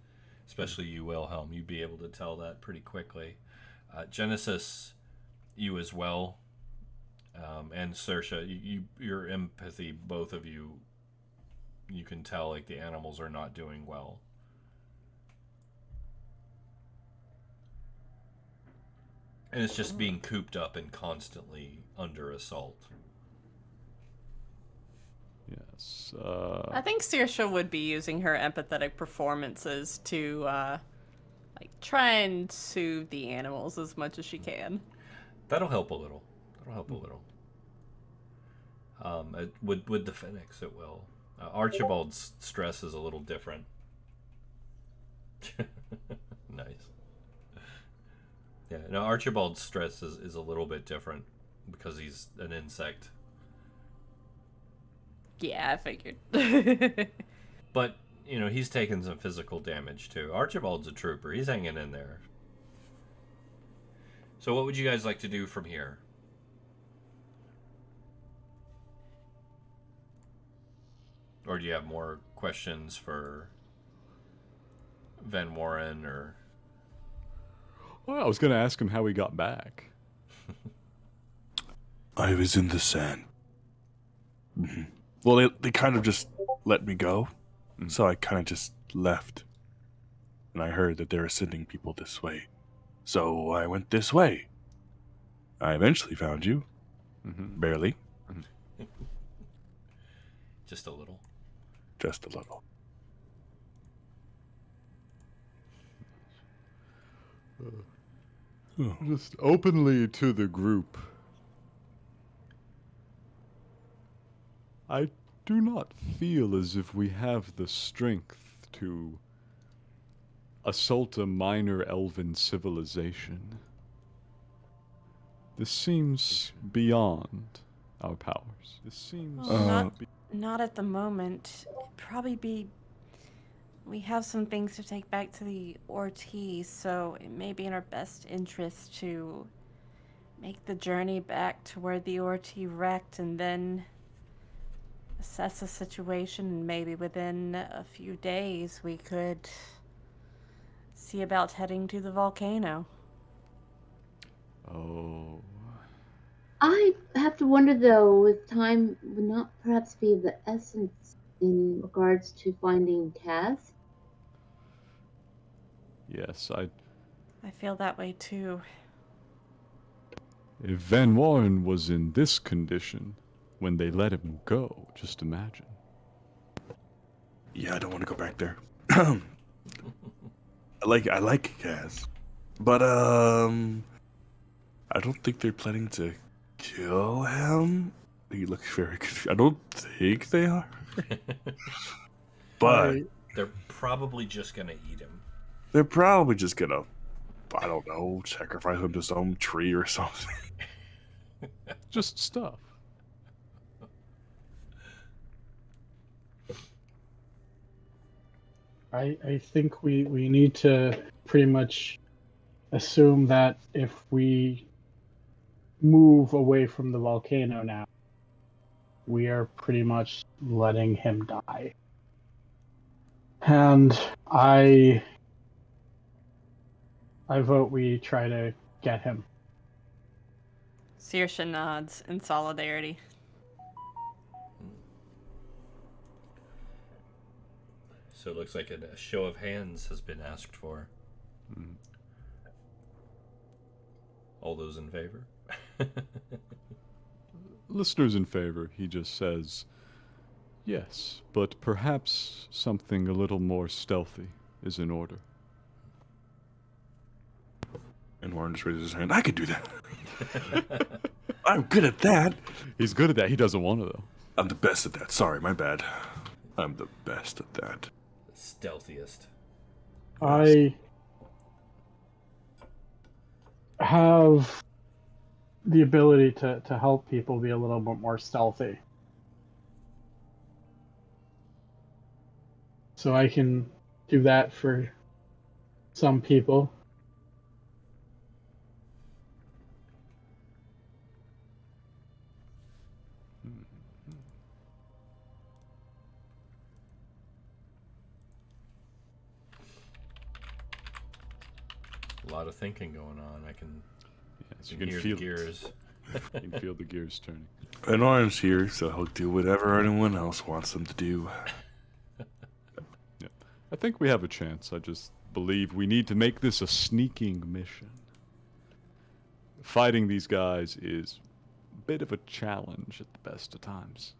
especially you, Wilhelm. You'd be able to tell that pretty quickly. Genesis, you as well. And Sersha, your empathy, both of you, you can tell like the animals are not doing well. And it's just being cooped up and constantly under assault. Yes. I think Saoirse would be using her empathetic performances to like try and soothe the animals as much as she can. That'll help a little. That'll help a little. With the Phoenix, it will. Archibald's stress is a little different. Nice. Yeah, no, Archibald's stress is a little bit different because he's an insect. Yeah, I figured. But, you know, he's taken some physical damage too. Archibald's a trooper. He's hanging in there. So what would you guys like to do from here? Or do you have more questions for Van Warren or... Well, I was going to ask him how he got back. I was in the sand. Mm-hmm. Well, they kind of just let me go, so I kind of just left. And I heard that they were sending people this way, so I went this way. I eventually found you. Mm-hmm. Barely. Just a little. Just a little. Just openly to the group. I do not feel as if we have the strength to assault a minor elven civilization. This seems beyond our powers. This seems... Well, not at the moment. It'd probably be... We have some things to take back to the Ortiz, so it may be in our best interest to make the journey back to where the Ortiz wrecked and then assess the situation, and maybe within a few days we could see about heading to the volcano. Oh. I have to wonder though, if time would not perhaps be of the essence in regards to finding Kaz. Yes, I feel that way too. If Van Warren was in this condition when they let him go, just imagine. Yeah, I don't want to go back there. I like Kaz, but I don't think they're planning to kill him. He looks very confused. I don't think they are. But they're probably just gonna eat him. They're probably just gonna, I don't know, sacrifice him to some tree or something. Just stuff. I think we need to pretty much assume that if we move away from the volcano now, we are pretty much letting him die. And I vote we try to get him. Saoirse nods in solidarity. So it looks like a show of hands has been asked for. All those in favor? Listeners in favor, he just says, yes, but perhaps something a little more stealthy is in order. And Warren just raises his hand. I could do that. I'm good at that. He's good at that. He doesn't want to, though. I'm the best at that. Sorry, my bad. I'm the best at that. The stealthiest. I have the ability to help people be a little bit more stealthy. So I can do that for some people. A lot of thinking going on. I can You can hear feel the gears. You can feel the gears turning. And Orange here, so he'll do whatever anyone else wants him to do. Yeah. I think we have a chance. I just believe we need to make this a sneaking mission. Fighting these guys is a bit of a challenge at the best of times.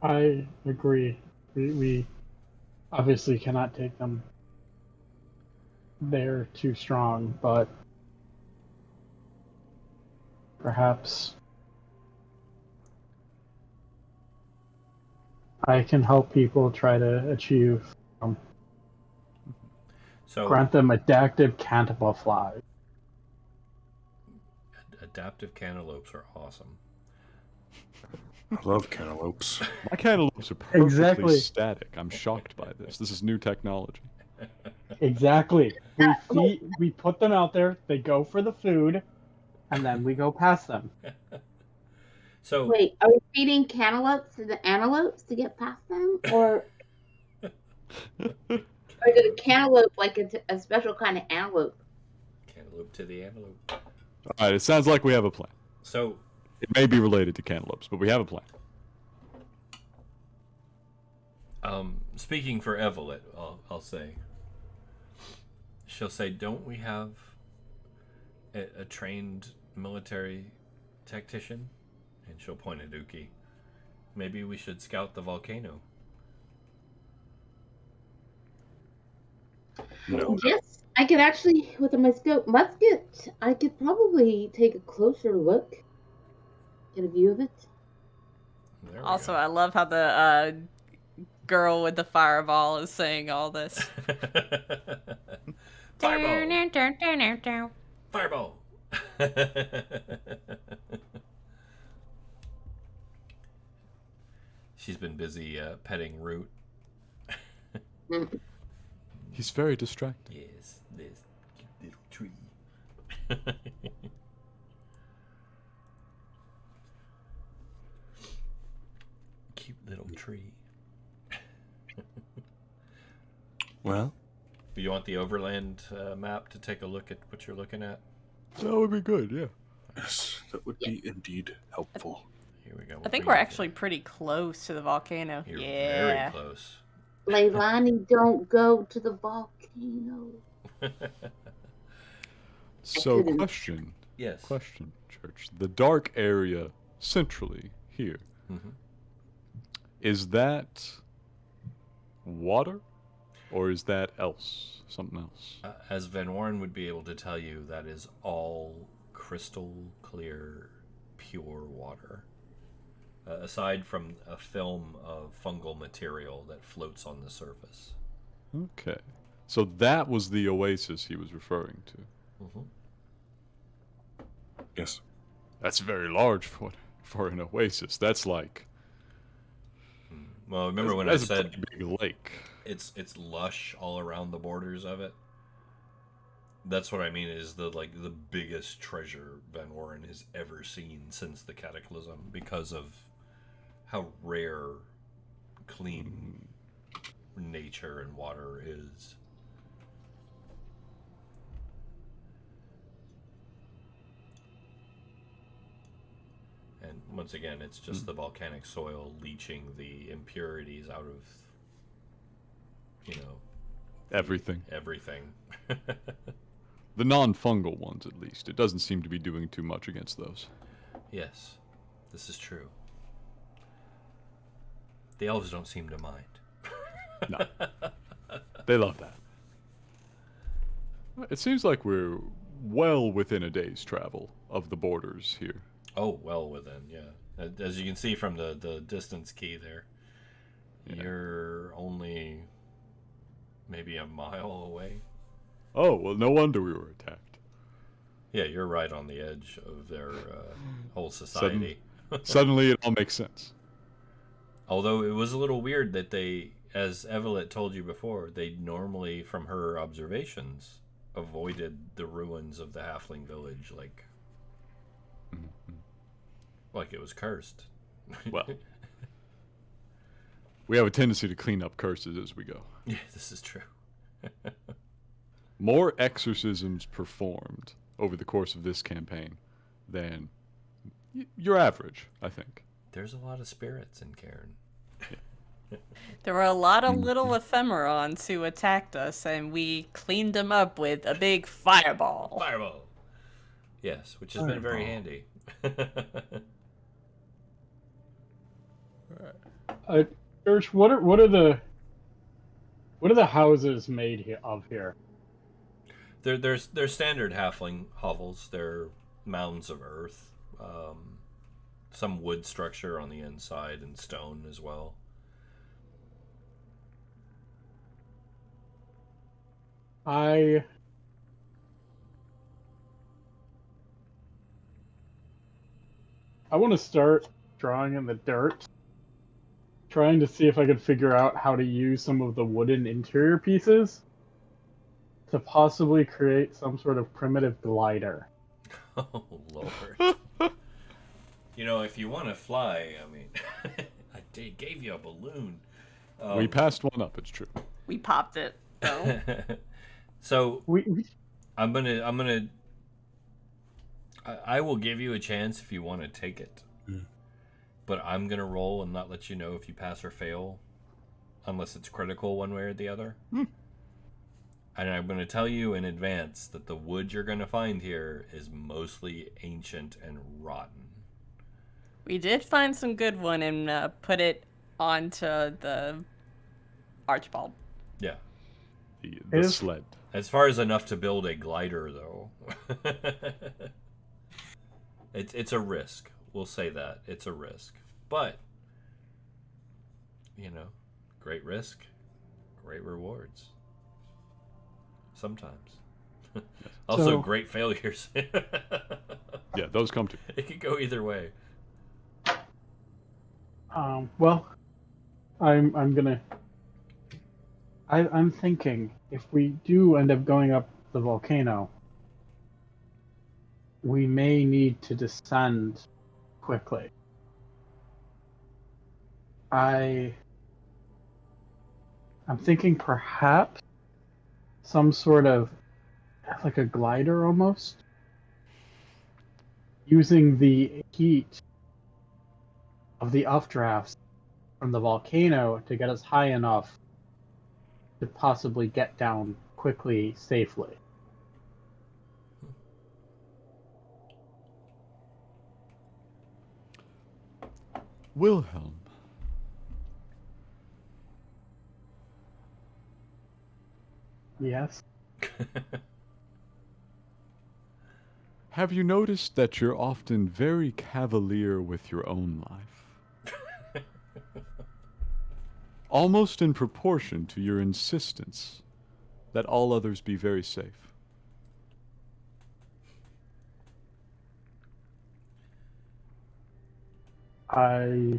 I agree. We obviously cannot take them. They're too strong, but perhaps I can help people try to achieve, So grant them adaptive camouflage. adaptive cantaloupes are awesome. I love cantaloupes. My cantaloupes are perfectly Exactly. static. I'm shocked by this. This is new technology. Exactly. We put them out there, they go for the food, and then we go past them. So Wait, are we feeding cantaloupes to the antelopes to get past them, or did a cantaloupe like a special kind of antelope? cantaloupe to the antelope. All right, it sounds like we have a plan. So It may be related to cantaloupes, but we have a plan. speaking for Evelyn, I'll say. She'll say, "Don't we have a trained military tactician?" And she'll point at Uki. Maybe we should scout the volcano. No. Yes, I could actually, with my scope musket, I could probably take a closer look, get a view of it. There we Also, go. I love how the girl with the fireball is saying all this. Fireball! Fireball! She's been busy petting Root. Mm. He's very distracted. Yes, this cute little tree. Cute little tree. Well, You want the overland map to take a look at what you're looking at? That would be good, yeah. yes, that would be indeed helpful. Here we go. I think we're actually pretty close to the volcano. You're Yeah. very close. Leilani, don't go to the volcano. So, couldn't. question, Yes. Church. The dark area centrally here, Mhm. is that water? Or is that something else? As Van Warren would be able to tell you, that is all crystal clear, pure water. Aside from a film of fungal material that floats on the surface. Okay. So that was the oasis he was referring to. Mm-hmm. Yes. That's very large for an oasis. That's like Well, remember when that's I a said pretty big lake. it's lush all around the borders of it? That's what I mean. Is the biggest treasure Van Warren has ever seen since the Cataclysm, because of how rare, clean nature and water is. And once again, it's just the volcanic soil leaching the impurities out of, Everything. everything. The non-fungal ones, at least. It doesn't seem to be doing too much against those. Yes, this is true. The elves don't seem to mind. No. They love that. It seems like we're well within a day's travel of the borders here. Oh, well within, yeah. As you can see from the distance key there, you're only maybe a mile away. Oh, well, no wonder we were attacked. Yeah, you're right on the edge of their whole society. Suddenly it all makes sense. Although it was a little weird that they, as Evelyn told you before, they normally, from her observations, avoided the ruins of the halfling village like it was cursed. Well, we have a tendency to clean up curses as we go. Yeah, this is true. more exorcisms performed over the course of this campaign than your average, I think. There's a lot of spirits in Cairn. There were a lot of little ephemerons who attacked us, and we cleaned them up with a big fireball. Fireball. Yes, which has been very handy. Church, what are the houses made of here? They're standard halfling hovels. They're mounds of earth, some wood structure on the inside, and stone as well. I want to start drawing in the dirt, trying to see if I could figure out how to use some of the wooden interior pieces to possibly create some sort of primitive glider. Oh, Lord. If you want to fly, I mean, I gave you a balloon. We passed one up, it's true. We popped it, though. So, We I will give you a chance if you want to take it. But I'm going to roll and not let you know if you pass or fail, unless it's critical one way or the other. And I'm going to tell you in advance that the wood you're going to find here is mostly ancient and rotten. We did find some good one and put it onto the Archibald. Yeah. The sled. As far as enough to build a glider, though. It's a risk. We'll say that. It's a risk. But, great risk, great rewards. Sometimes. Also, great failures. Yeah, those come too. It could go either way. Well, I'm thinking if we do end up going up the volcano, we may need to descend quickly. I'm thinking perhaps some sort of like a glider almost, using the heat of the updrafts from the volcano to get us high enough to possibly get down quickly, safely. Wilhelm. Yes. Have you noticed that you're often very cavalier with your own life? Almost in proportion to your insistence that all others be very safe. I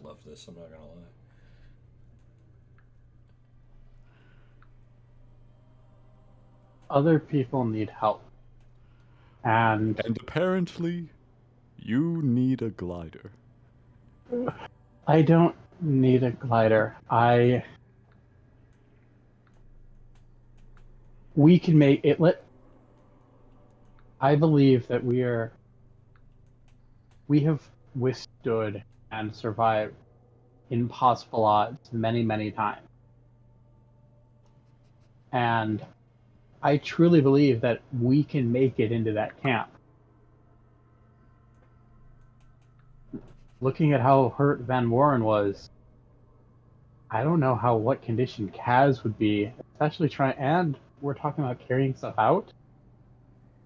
love this, I'm not gonna lie. Other people need help. And apparently, you need a glider. I don't need a glider. We can make it. I believe that we have withstood and survived impossible odds many, many times. And I truly believe that we can make it into that camp. Looking at how hurt Van Warren was, I don't know what condition Kaz would be, especially and we're talking about carrying stuff out.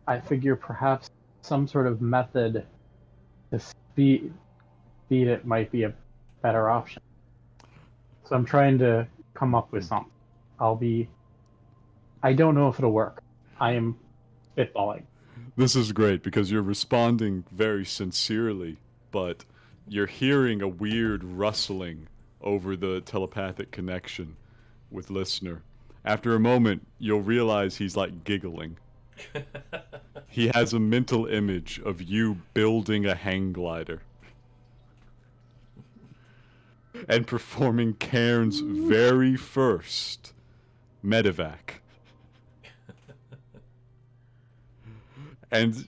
I figure perhaps some sort of method to speed it might be a better option. So I'm trying to come up with something. I don't know if it'll work. I am spitballing. This is great because you're responding very sincerely, but you're hearing a weird rustling over the telepathic connection with listener. After a moment, you'll realize he's like giggling. He has a mental image of you building a hang glider. and performing Cairn's very first medevac. And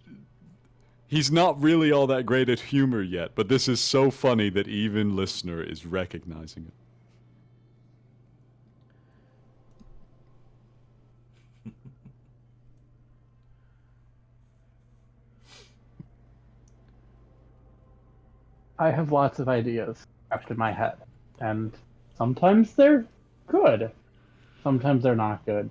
he's not really all that great at humor yet, but this is so funny that even listener is recognizing it. I have lots of ideas trapped in my head, and sometimes they're good, sometimes they're not good.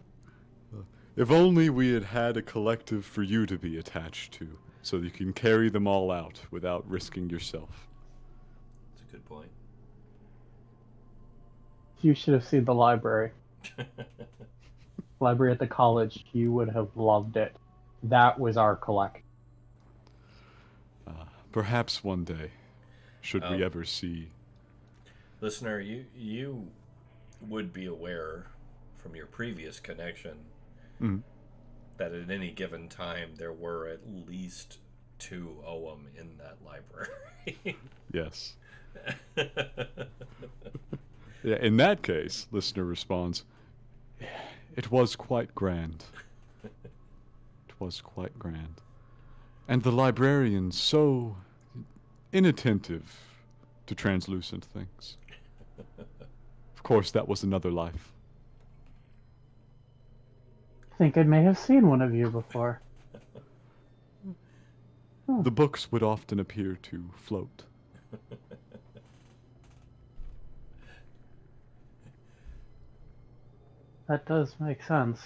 If only we had had a collective for you to be attached to, so that you can carry them all out without risking yourself. That's a good point. You should have seen the library. Library at the college. You would have loved it. That was our collection. Perhaps one day, should we ever see... Listener, you would be aware from your previous connection that at any given time there were at least 2 Ogham in that library. Yes. Yeah, in that case, listener responds, it was quite grand. It was quite grand. And the librarian so inattentive to translucent things. Of course, that was another life. I think I may have seen one of you before. The books would often appear to float. That does make sense.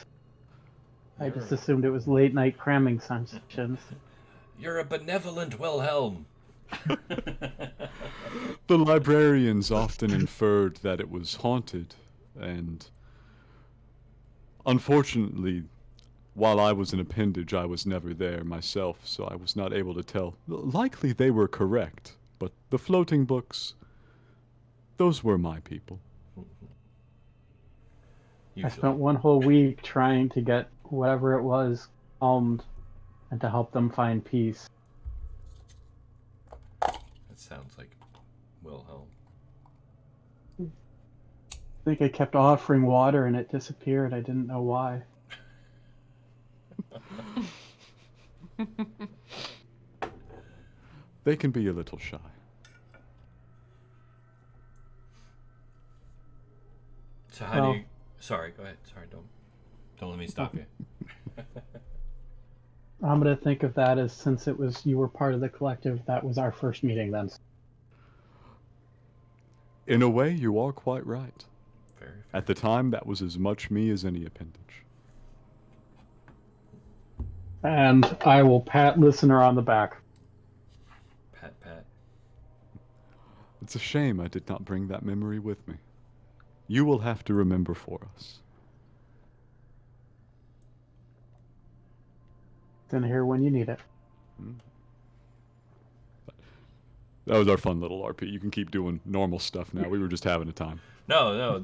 I just assumed it was late night cramming sessions. You're a benevolent Wilhelm. The librarians often inferred that it was haunted, and unfortunately, while I was an appendage, I was never there myself, so I was not able to tell. Likely they were correct, but the floating books, those were my people. I spent one whole week trying to get whatever it was calmed and to help them find peace. That sounds like Wilhelm. I think I kept offering water and it disappeared. I didn't know why. They can be a little shy. So how do you... Sorry, go ahead. Sorry, don't let me stop you. I'm going to think of that as, since it was you were part of the collective, that was our first meeting then. In a way, you are quite right. Very fair. At the time, that was as much me as any appendage. And I will pat listener on the back. Pat, pat. It's a shame I did not bring that memory with me. You will have to remember for us. It's in here when you need it. That was our fun little RP. You can keep doing normal stuff now. We were just having a time. No.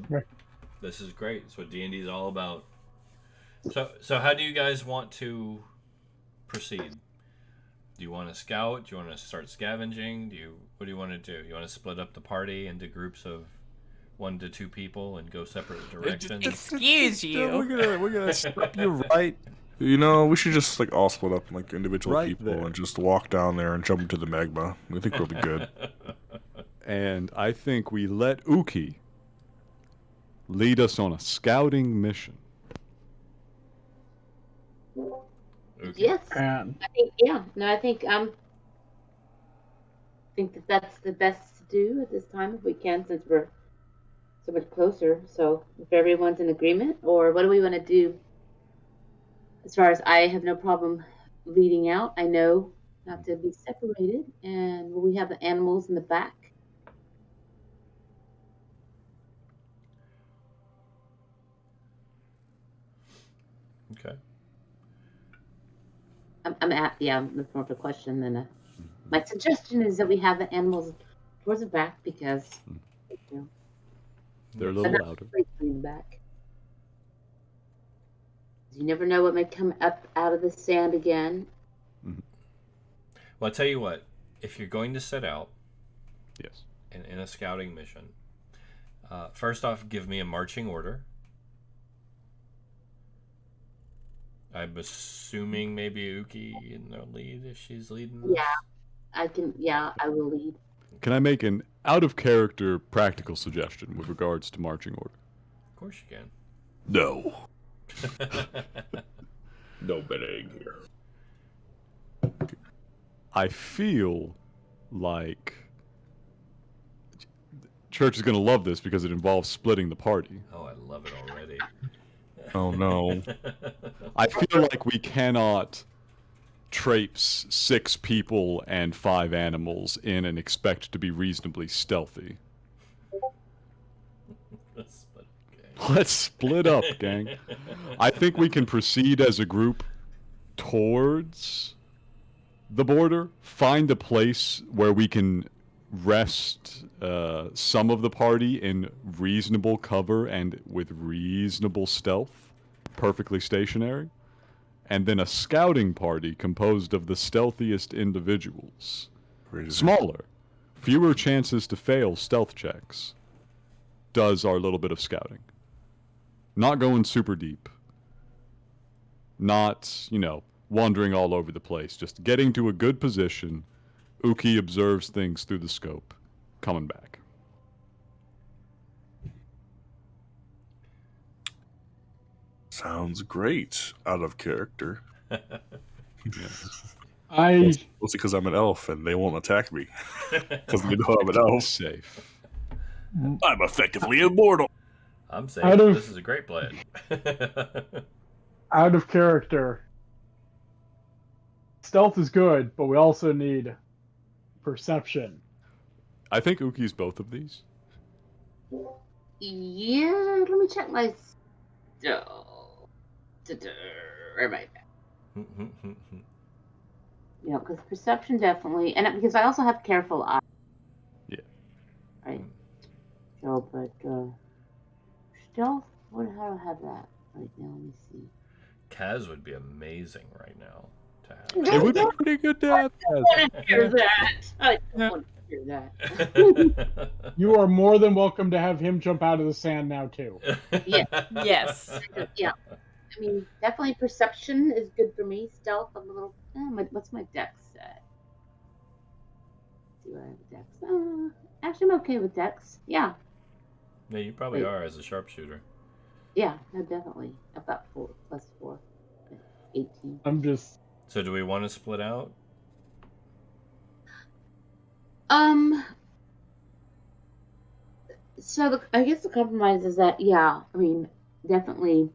This is great. It's what D&D is all about. So how do you guys want to proceed? Do you want to scout? Do you want to start scavenging? What do you want to do? You want to split up the party into groups of 1 to 2 people and go separate directions? Excuse you. We're gonna stop you right. You know, we should just like all split up in like individual Right people there. and just walk down there and jump into the magma. I think we'll be good. And I think we let Uki lead us on a scouting mission. Okay. Yes, And I think, yeah. No, I think that's the best to do at this time if we can, since we're so much closer. So if everyone's in agreement, or what do we want to do? As far as I have no problem leading out, I know not to be separated, and we have the animals in the back. Okay. That's more of a question than a. My suggestion is that we have the animals towards the back because They're a I'm little not louder. afraid to lean back. You never know what may come up out of the sand again. Well, I tell you what. If you're going to set out Yes. in a scouting mission, First off, give me a marching order. I'm assuming maybe Uki in the lead if she's leading this. Yeah. I can. Yeah, I will lead. Can I make an out-of-character practical suggestion with regards to marching order? Of course you No. can. No betting here. I feel like Church is going to love this because it involves splitting the party. Oh, I love it already. Oh no. I feel like we cannot traipse 6 people and 5 animals in and expect to be reasonably stealthy. Let's split up, gang. I think we can proceed as a group towards the border, find a place where we can rest some of the party in reasonable cover and with reasonable stealth, perfectly stationary, and then a scouting party composed of the stealthiest individuals. Smaller, fewer chances to fail stealth checks, does our little bit of scouting. Not going super deep. Not, wandering all over the place. Just getting to a good position. Uki observes things through the scope. Coming back. Sounds great. Out of character. Mostly because I'm an elf and they won't attack me. Because they know I'm an elf. Safe. I'm effectively immortal. I'm saying this is a great plan. Out of character. Stealth is good, but we also need perception. I think Uki's both of these. Yeah, let me check my. Where am I? Yeah, because perception definitely, and because I also have careful eye. Yeah. Right. So, but stealth. How do I have that right now? Let me see. Kaz would be amazing right now to have. It would be pretty good to have. I don't want to hear that. I don't want to hear that. You are more than welcome to have him jump out of the sand now too. Yeah. Yes. Yeah. I mean, definitely perception is good for me. Stealth, I'm a little. What's my dex set? Do I have a dex? Actually, I'm okay with dex. Yeah. Yeah, you probably are as a sharpshooter. Yeah, no, definitely. I've got 4 plus 4. 18. I'm just. So do we want to split out? So I guess the compromise is that, yeah, I mean, definitely.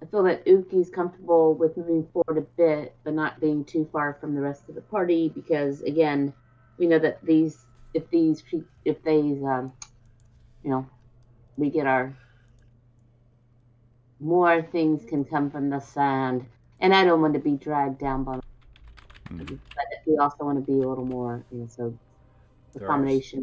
I feel that Uki's comfortable with moving forward a bit, but not being too far from the rest of the party because, again, we know that we get our more things can come from the sand, and I don't want to be dragged down by. But we also want to be a little more, so the combination,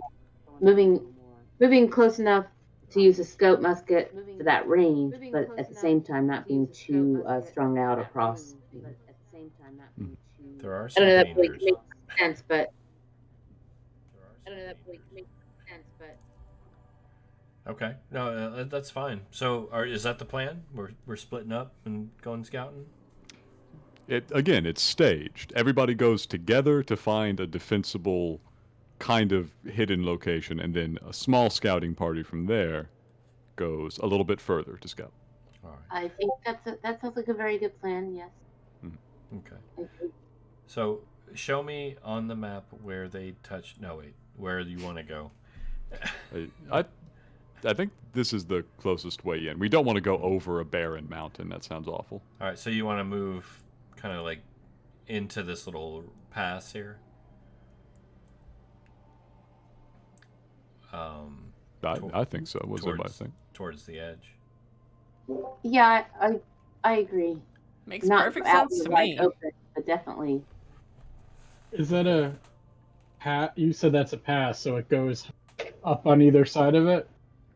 moving close enough to use a scope musket for that range, but at the same time not being too strung out across. There are I some don't know that really dangers. makes sense, but Okay, no, that's fine. So, is that the plan? We're splitting up and going scouting. It's staged. Everybody goes together to find a defensible kind of hidden location, and then a small scouting party from there goes a little bit further to scout. All right. I think that sounds like a very good plan. Yes. Okay. So, show me on the map where they touch. No, wait. Where you want to go? I think this is the closest way in. We don't want to go over a barren mountain. That sounds awful. All right. So you want to move kind of like into this little pass here. I think so. What does everybody think? Towards the edge. Yeah, I agree. Makes Not perfect out sense in to the wide me. open, but definitely. Is that a you said that's a pass, so it goes up on either side of it?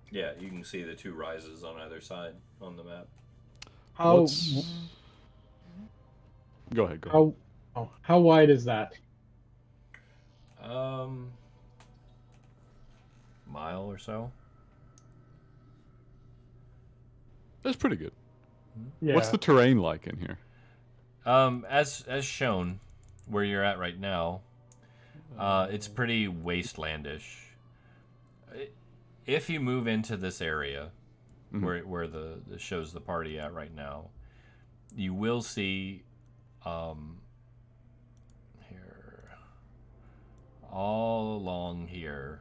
Yeah, you can see the 2 rises on either side on the map. Go ahead. How wide is that? Mile or so. That's pretty good. Yeah. What's the terrain like in here? As shown, where you're at right now, it's pretty wastelandish. If you move into this area, where the shows the party at right now, you will see here all along here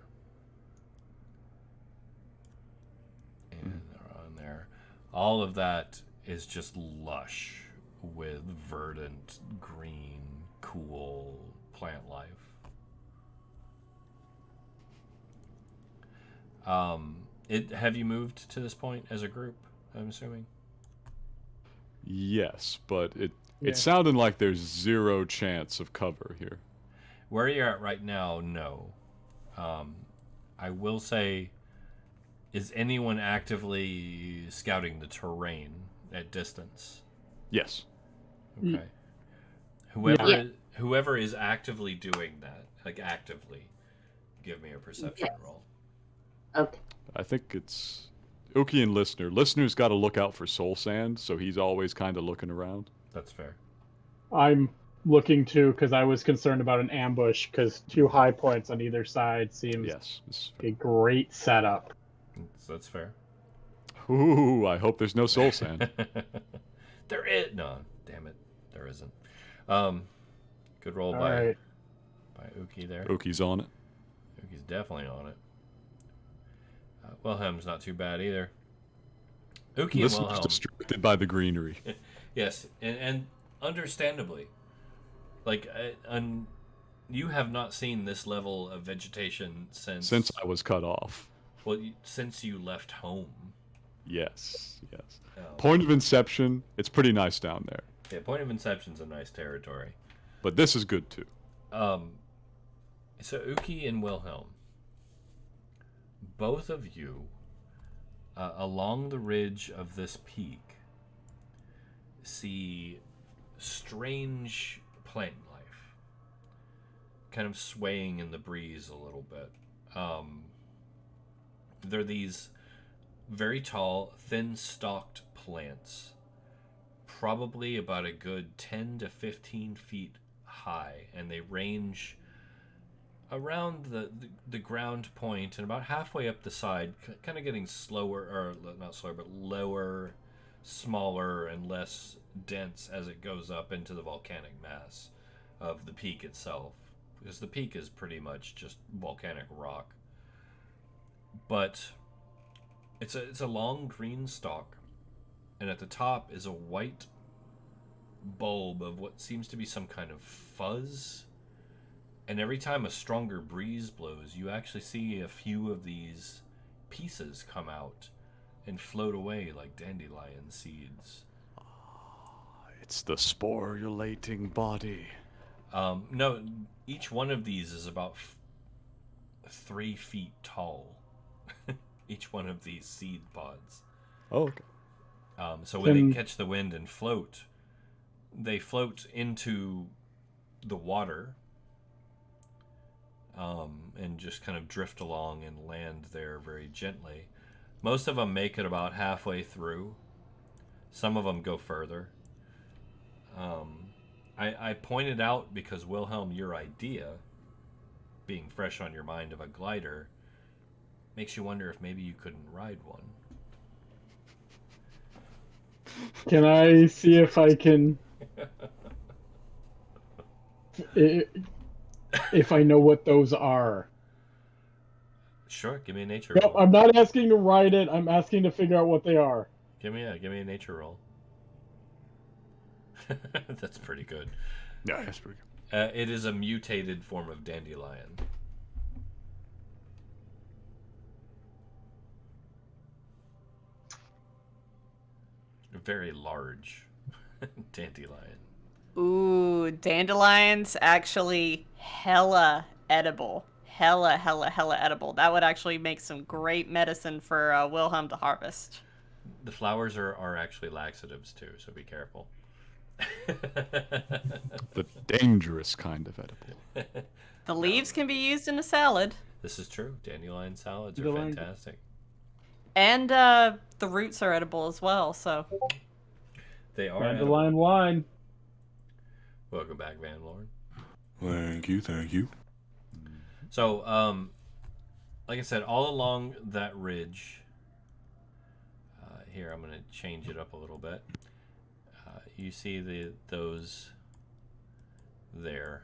and around there, all of that is just lush with verdant, green, cool plant life. Have you moved to this point as a group? I'm assuming. Yes, but Yeah. it sounded like there's zero chance of cover here. Where you're at right now, no. I will say, is anyone actively scouting the terrain at distance? Yes. Okay. Whoever is actively doing that, like actively, give me a perception Yes. roll. Okay. I think it's Uki and Listener. Listener's got to look out for soul sand, so he's always kind of looking around. That's fair. I'm looking too because I was concerned about an ambush because 2 high points on either side seems Yes. This is a great setup. That's fair. Ooh, I hope there's no soul sand. There is no. Damn it, there isn't. Good roll All by right. Uki there. Uki's on it. Uki's definitely on it. Wilhelm's not too bad either. Uki and Listener's Wilhelm. distracted by the greenery. Yes, and understandably, like, you have not seen this level of vegetation since I was cut off. well, since you left home. Yes. Oh. Point of inception, it's pretty nice down there. Yeah, Point of Inception's a nice territory. But this is good too. So Uki and Wilhelm, both of you, along the ridge of this peak, see strange plant life, kind of swaying in the breeze a little bit. They're these very tall, thin-stalked plants, probably about a good 10 to 15 feet high, and they range around the ground point and about halfway up the side, kind of getting slower, or not slower, but lower, smaller, and less dense as it goes up into the volcanic mass of the peak itself, because the peak is pretty much just volcanic rock. But it's a long green stalk, and at the top is a white bulb of what seems to be some kind of fuzz. And every time a stronger breeze blows, you actually see a few of these pieces come out and float away like dandelion seeds. It's the sporulating body. No, each one of these is about 3 feet tall. Each one of these seed pods. Oh, okay. So when they catch the wind and float, they float into the water, and just kind of drift along and land there very gently. Most of them make it about halfway through. Some of them go further. I pointed out because, Wilhelm, your idea, being fresh on your mind, of a glider, makes you wonder if maybe you couldn't ride one. Can I see if I can... if I know what those are? Sure, give me a nature Nope, roll. I'm not asking to ride it. I'm asking to figure out what they are. Give me a nature roll. That's pretty good. Yeah, that's pretty good. It is a mutated form of dandelion. A very large dandelion. Ooh, dandelions actually hella edible. Hella edible. That would actually make some great medicine for Wilhelm to harvest. The flowers are actually laxatives too, so be careful. The dangerous kind of edible. The leaves can be used in a salad. This is true. Dandelion salads are Dandelion- fantastic. And the roots are edible as well, so. They are Dandelion edible. wine. Welcome back, Van Lauren. Thank you, thank you. So, like I said, all along that ridge. Here, I'm going to change it up a little bit. You see those there.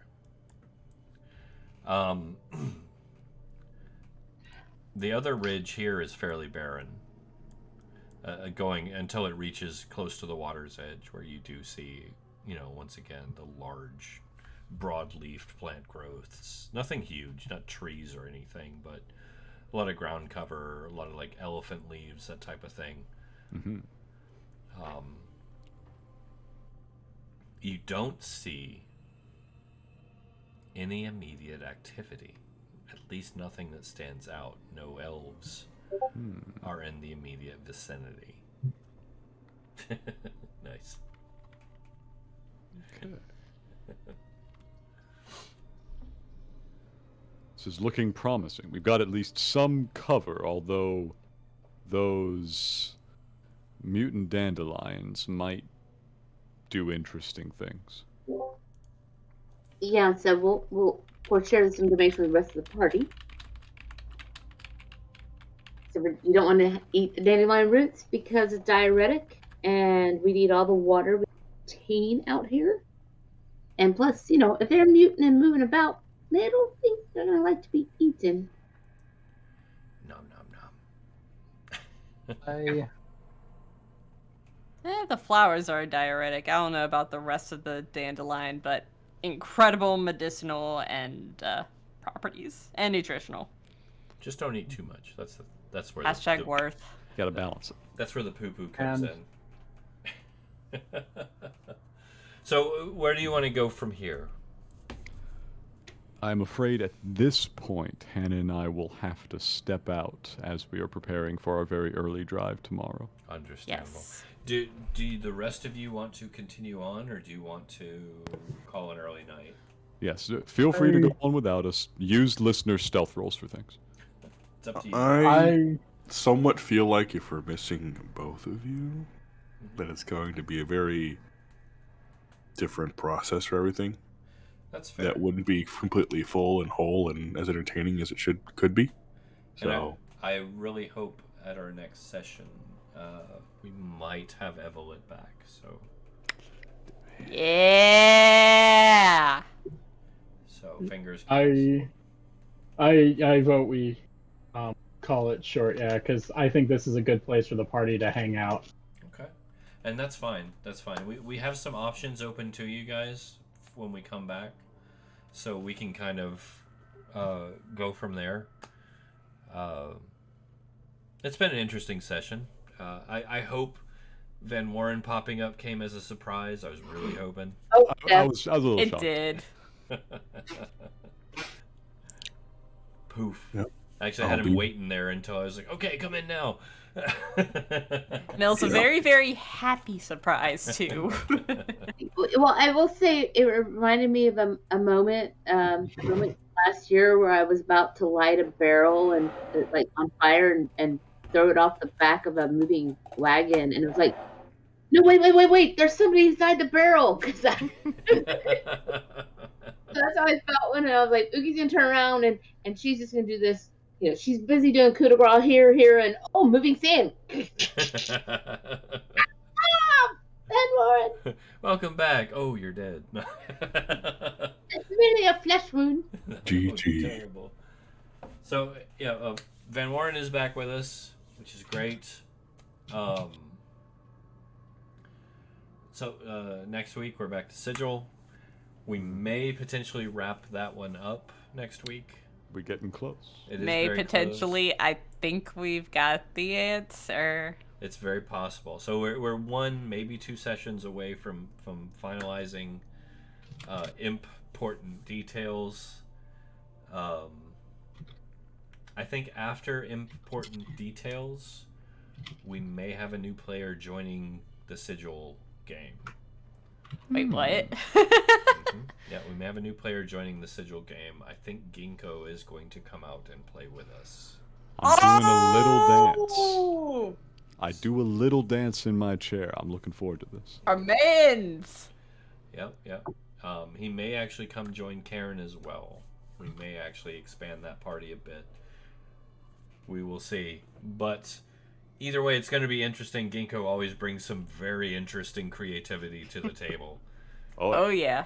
The other ridge here is fairly barren, going until it reaches close to the water's edge, where you do see, once again, the large, broad-leafed plant growths. Nothing huge, not trees or anything, but a lot of ground cover, a lot of like elephant leaves, that type of thing. Mm-hmm. You don't see any immediate activity. At least nothing that stands out. No elves are in the immediate vicinity. Nice. Okay. This is looking promising. We've got at least some cover, although those mutant dandelions might do interesting things. Yeah, so we'll share this information with the rest of the party. So you don't want to eat the dandelion roots because it's diuretic, and we need all the water we contain out here. And plus, if they're mutant and moving about, they don't think they're gonna like to be eaten. Nom nom nom. The flowers are diuretic. I don't know about the rest of the dandelion, but incredible medicinal and properties and nutritional. Just don't eat too much. That's where Hashtag worth. Got to balance it. That's where the poo-poo comes in. So, where do you want to go from here? I'm afraid at this point, Hannah and I will have to step out as we are preparing for our very early drive tomorrow. Understandable. Yes. Do the rest of you want to continue on, or do you want to call an early night? Yes, feel free to go on without us. Use listener stealth rolls for things. It's up to you. I somewhat feel like if we're missing both of you, that it's going to be a very different process for everything. That's fair. That wouldn't be completely full and whole and as entertaining as it could be. And So I really hope at our next session we might have Evelyn back. So Yeah. So fingers crossed. I vote we call it short. Yeah, because I think this is a good place for the party to hang out. Okay, and that's fine. That's fine. We have some options open to you guys when we come back, so we can kind of go from there. It's been an interesting session. I hope Van Warren popping up came as a surprise. I was really hoping. Oh, I was a little It shocked. did. Poof. Yep. I actually had him waiting there until I was like, okay, come in now. And it was a very, very happy surprise, too. Well, I will say it reminded me of a moment last year where I was about to light a barrel and like on fire and throw it off the back of a moving wagon, and it was like, no, wait! There's somebody inside the barrel. Because that's how I felt when I was like, Oogie's gonna turn around and she's just gonna do this. She's busy doing coup de grace here, and moving sand. Ben Warren. Welcome back. Oh, you're dead. It's merely a flesh wound. GG. Terrible. So yeah, Van Warren is back with us, which is great. So next week we're back to Sigil. We may potentially wrap that one up next week. We're getting close. It is May very potentially. close. I think we've got the answer. It's very possible. So we're one, maybe 2 sessions away from finalizing important details. I think after important details, we may have a new player joining the Sigil game. Wait, what? Yeah, we may have a new player joining the Sigil game. I think Ginkgo is going to come out and play with us. I'm doing a little dance. Oh! I do a little dance in my chair. I'm looking forward to this. Our mans! Yep. He may actually come join Cairne as well. We may actually expand that party a bit. We will see. But either way, it's going to be interesting. Ginkgo always brings some very interesting creativity to the table. Oh, yeah.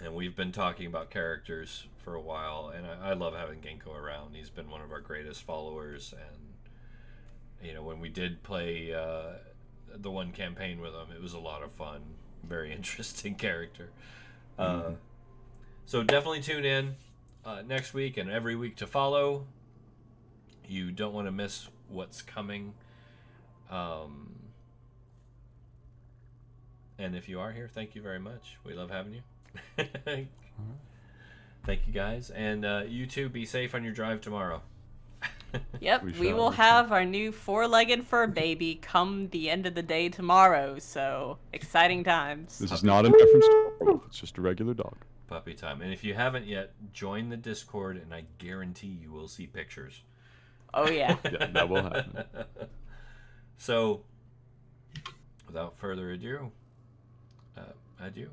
And we've been talking about characters for a while, and I love having Ginkgo around. He's been one of our greatest followers, and you know, when we did play the one campaign with him, it was a lot of fun. Very interesting character. So definitely tune in next week and every week to follow. You don't want to miss what's coming. And if you are here, thank you very much. We love having you. Thank you guys, and you too. Be safe on your drive tomorrow. Yep, we will have our new 4-legged fur baby come the end of the day tomorrow, so exciting times. This is not a reference to a wolf, it's just a regular dog. Puppy time. And if you haven't yet, join the Discord, and I guarantee you will see pictures. Oh, yeah. Yeah, that will happen. So, without further ado, adieu.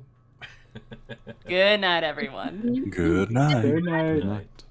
Good night, everyone. Good night. Good night. Good night.